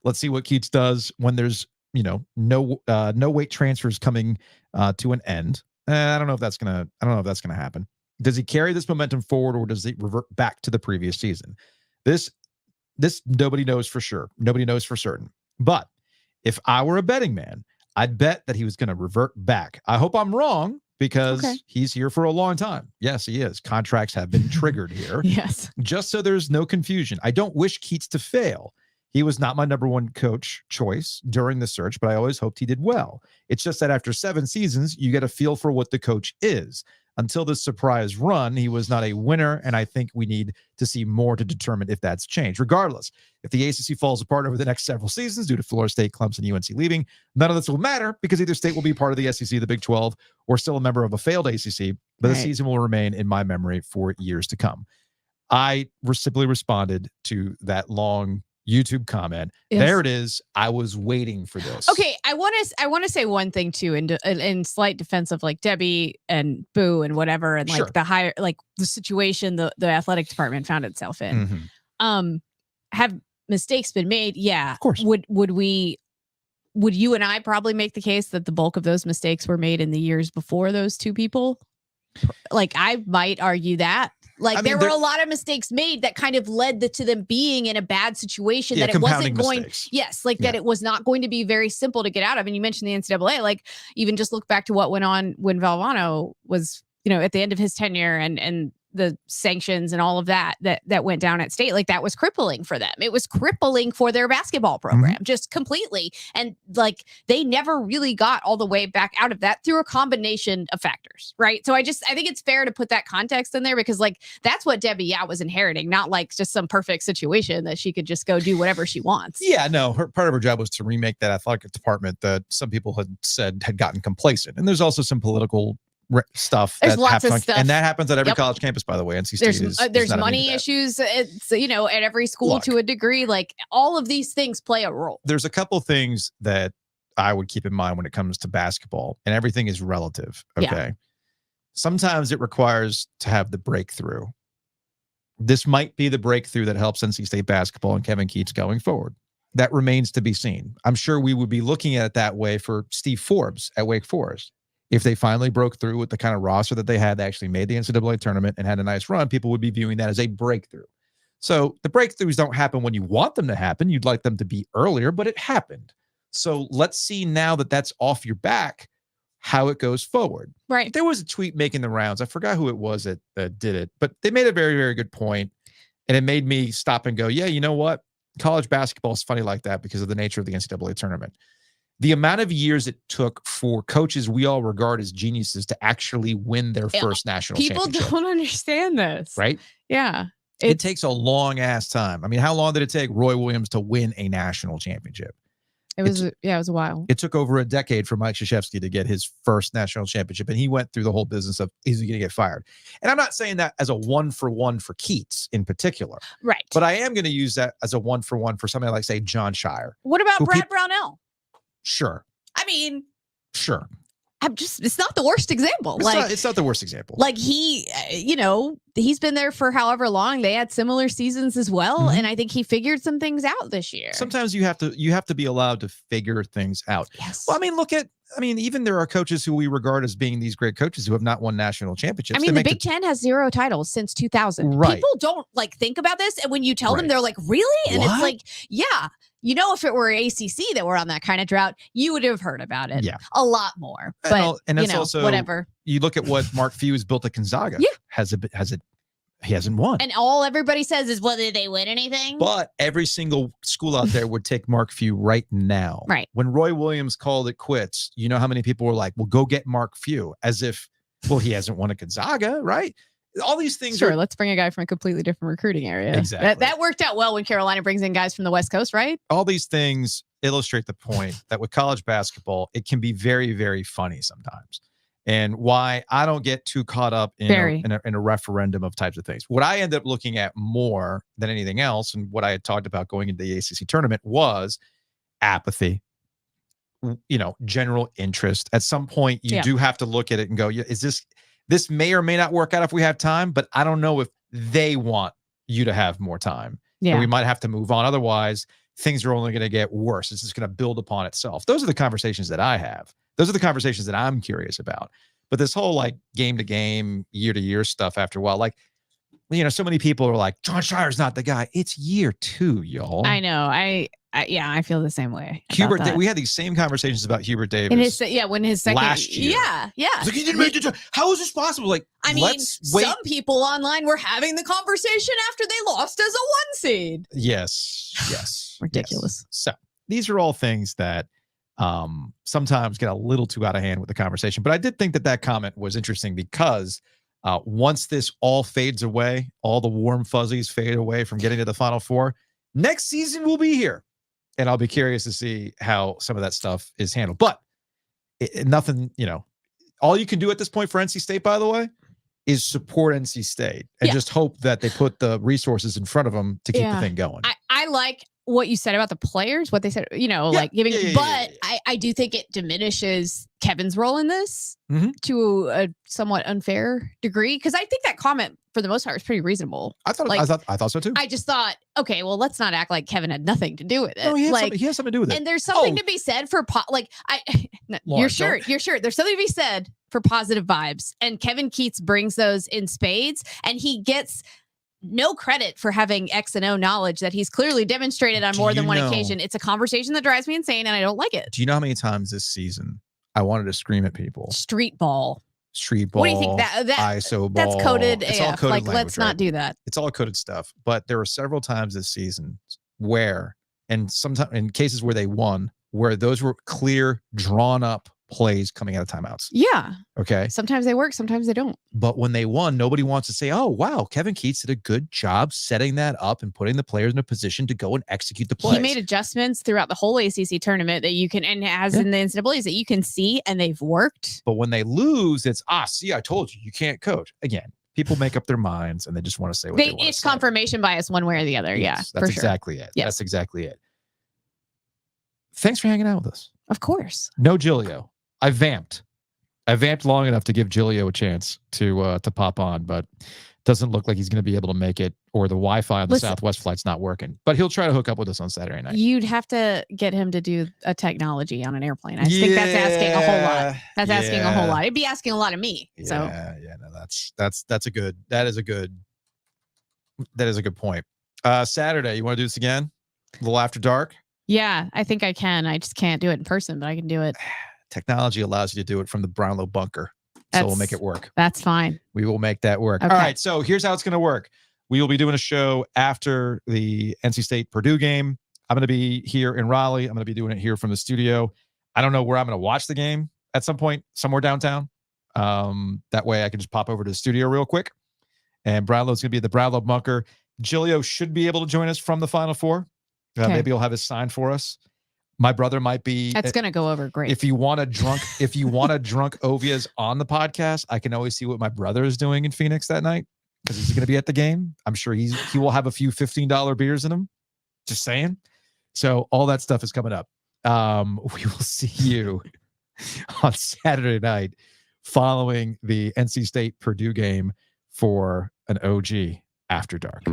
A: Let's see what Keats does when there's no weight transfers coming to an end. I don't know if that's gonna happen. Does he carry this momentum forward or does he revert back to the previous season? This nobody knows for sure. Nobody knows for certain. But if I were a betting man, I'd bet that he was going to revert back. I hope I'm wrong because he's here for a long time. Yes, he is. Contracts have been triggered here.
B: Yes.
A: Just so there's no confusion. I don't wish Keats to fail. He was not my number one coach choice during the search, but I always hoped he did well. It's just that after 7 seasons, you get a feel for what the coach is. Until this surprise run, he was not a winner, and I think we need to see more to determine if that's changed. Regardless, if the ACC falls apart over the next several seasons due to Florida State, Clemson, and UNC leaving, none of this will matter because either state will be part of the SEC, the Big 12, or still a member of a failed ACC, but the season will remain in my memory for years to come. I simply responded to that long YouTube comment. Yes. There it is. I was waiting for this.
B: Okay, I want to say one thing too, in slight defense of like Debbie and Boo and whatever, and like the situation the athletic department found itself in. Mm-hmm. Have mistakes been made? Yeah,
A: of course.
B: Would you and I probably make the case that the bulk of those mistakes were made in the years before those two people? Like I might argue that. Like there were a lot of mistakes made that kind of led to them being in a bad situation that it wasn't going.
A: Mistakes.
B: Yes, like that it was not going to be very simple to get out of. And you mentioned the NCAA. Like even just look back to what went on when Valvano was, at the end of his tenure and the sanctions and all of that went down at State. Like that was crippling for them. It was crippling for their basketball program, just completely. And like they never really got all the way back out of that through a combination of factors, right? So I think it's fair to put that context in there because like that's what Debbie Yao was inheriting, not like just some perfect situation that she could just go do whatever she wants.
A: Yeah, no, part of her job was to remake that athletic department that some people had said had gotten complacent. And there's also some political stuff.
B: There's lots of stuff.
A: And that happens at every college campus, by the way. NC State
B: there's money issues. It's, at every school to a degree. Like all of these things play a role.
A: There's a couple things that I would keep in mind when it comes to basketball, and everything is relative. Okay. Yeah. Sometimes it requires to have the breakthrough. This might be the breakthrough that helps NC State basketball and Kevin Keats going forward. That remains to be seen. I'm sure we would be looking at it that way for Steve Forbes at Wake Forest. If they finally broke through with the kind of roster that they had, they actually made the NCAA tournament and had a nice run, people would be viewing that as a breakthrough. So the breakthroughs don't happen when you want them to happen. You'd like them to be earlier, but it happened. So let's see now that that's off your back, how it goes forward.
B: Right.
A: There was a tweet making the rounds. I forgot who it was that did it, but they made a very, very good point. And it made me stop and go, yeah, you know what? College basketball is funny like that because of the nature of the NCAA tournament. The amount of years it took for coaches we all regard as geniuses to actually win their first national championship.
B: People don't understand this.
A: Right?
B: Yeah.
A: It takes a long ass time. I mean, how long did it take Roy Williams to win a national championship?
B: It was a while.
A: It took over a decade for Mike Krzyzewski to get his first national championship, and he went through the whole business of, is he going to get fired? And I'm not saying that as a 1-for-1 for Keats in particular.
B: Right.
A: But I am going to use that as a 1-for-1 for somebody like, say, John Shire.
B: What about Brad Brownell?
A: Sure.
B: I mean,
A: sure.
B: It's not the worst example.
A: It's not the worst example.
B: Like he's been there for however long. They had similar seasons as well.
A: Mm-hmm.
B: And I think he figured some things out this year.
A: Sometimes you have to be allowed to figure things out.
B: Yes.
A: Well, I mean, even there are coaches who we regard as being these great coaches who have not won national championships.
B: I mean, the Big Ten has 0 titles since 2000.
A: Right.
B: People don't think about this. And when you tell them, they're like, really? And it's like, yeah. If it were ACC that were on that kind of drought, you would have heard about it a lot more. But
A: and that's also
B: whatever.
A: You look at what Mark Few has built at Gonzaga.
B: Yeah.
A: He hasn't won.
B: And all everybody says is, well, did they win anything?
A: But every single school out there would take Mark Few right now.
B: Right.
A: When Roy Williams called it quits, you know how many people were like, well, go get Mark Few, as if, well, he hasn't won at Gonzaga, right? All these things
B: let's bring a guy from a completely different recruiting area.
A: Exactly.
B: That worked out well when Carolina brings in guys from the West Coast, right?
A: All these things illustrate the point that with college basketball, it can be very, very funny sometimes. And why I don't get too caught up in a referendum of types of things. What I end up looking at more than anything else, and what I had talked about going into the ACC tournament, was apathy, general interest. At some point, you do have to look at it and go, is this may or may not work out if we have time, but I don't know if they want you to have more time.
B: Yeah.
A: And we might have to move on. Otherwise, things are only going to get worse. It's just going to build upon itself. Those are the conversations that I have. Those are the conversations that I'm curious about. But this whole game to game, year to year stuff after a while, so many people are like, John Shire's not the guy. It's year 2, y'all.
B: I know. I feel the same way.
A: Hubert, we had these same conversations about Hubert Davis.
B: When his second
A: last year.
B: Yeah.
A: It's like, he didn't make it. How is this possible?
B: Some people online were having the conversation after they lost as a 1 seed.
A: Yes.
B: Ridiculous.
A: Yes. So these are all things that sometimes get a little too out of hand with the conversation. But I did think that comment was interesting because once this all fades away, all the warm fuzzies fade away from getting to the Final Four, next season we'll be here. And I'll be curious to see how some of that stuff is handled. But nothing, all you can do at this point for NC State, by the way, is support NC State and just hope that they put the resources in front of them to keep the thing going.
B: I like what you said about the players, what they said, but I do think it diminishes Kevin's role in this to a somewhat unfair degree. Because I think that comment, for the most part, was pretty reasonable.
A: I thought so too.
B: I just thought, okay, well, let's not act like Kevin had nothing to do with it.
A: No, he has something to do with it.
B: And there's something to be said for you're sure. There's something to be said for positive vibes. And Kevin Keats brings those in spades, and he gets no credit for having X and O knowledge that he's clearly demonstrated on more than one occasion. It's a conversation that drives me insane, and I don't like it.
A: Do you know how many times this season I wanted to scream at people?
B: Street ball.
A: What
B: do you think that
A: ISO ball?
B: That's coded.
A: It's all coded language,
B: let's not do that.
A: It's all coded stuff. But there were several times this season where, and sometimes in cases where they won, where those were clear, drawn up plays coming out of timeouts.
B: Yeah.
A: Okay.
B: Sometimes they work, sometimes they don't.
A: But when they won, nobody wants to say, oh, wow, Kevin Keats did a good job setting that up and putting the players in a position to go and execute the plays.
B: He made adjustments throughout the whole ACC tournament that you can, and has in the NCAAs that you can see, and they've worked.
A: But when they lose, it's, see, I told you, you can't coach. Again, people make up their minds and they just want to say what they want to say.
B: It's confirmation bias one way or the other.
A: Yes,
B: yeah,
A: that's exactly it.
B: Yes.
A: That's exactly it. Thanks for hanging out with us.
B: Of course.
A: No Giglio. I vamped long enough to give Giglio a chance to pop on, but doesn't look like he's going to be able to make it, or the Wi-Fi on the Southwest flight's not working. But he'll try to hook up with us on Saturday night.
B: You'd have to get him to do a technology on an airplane. I think that's asking a whole lot. That's asking a whole lot. It'd be asking a lot of me.
A: No, that is a good point. Saturday, you want to do this again? A little after dark?
B: Yeah, I think I can. I just can't do it in person, but I can do it.
A: Technology allows you to do it from the Brownlow bunker. So we'll make it work.
B: That's fine.
A: We will make that work.
B: Okay.
A: All right. So here's how it's going to work. We will be doing a show after the NC State Purdue game. I'm going to be here in Raleigh. I'm going to be doing it here from the studio. I don't know where I'm going to watch the game at some point, somewhere downtown. That way I can just pop over to the studio real quick. And Brownlow's going to be at the Brownlow bunker. Giglio should be able to join us from the Final Four.
B: Okay.
A: Maybe he'll have his sign for us. My brother might be.
B: That's going to go over great.
A: If you want a drunk Ovies on the podcast, I can always see what my brother is doing in Phoenix that night because he's going to be at the game. I'm sure he will have a few $15 beers in him. Just saying. So all that stuff is coming up. We will see you on Saturday night following the NC State Purdue game for an OG After Dark.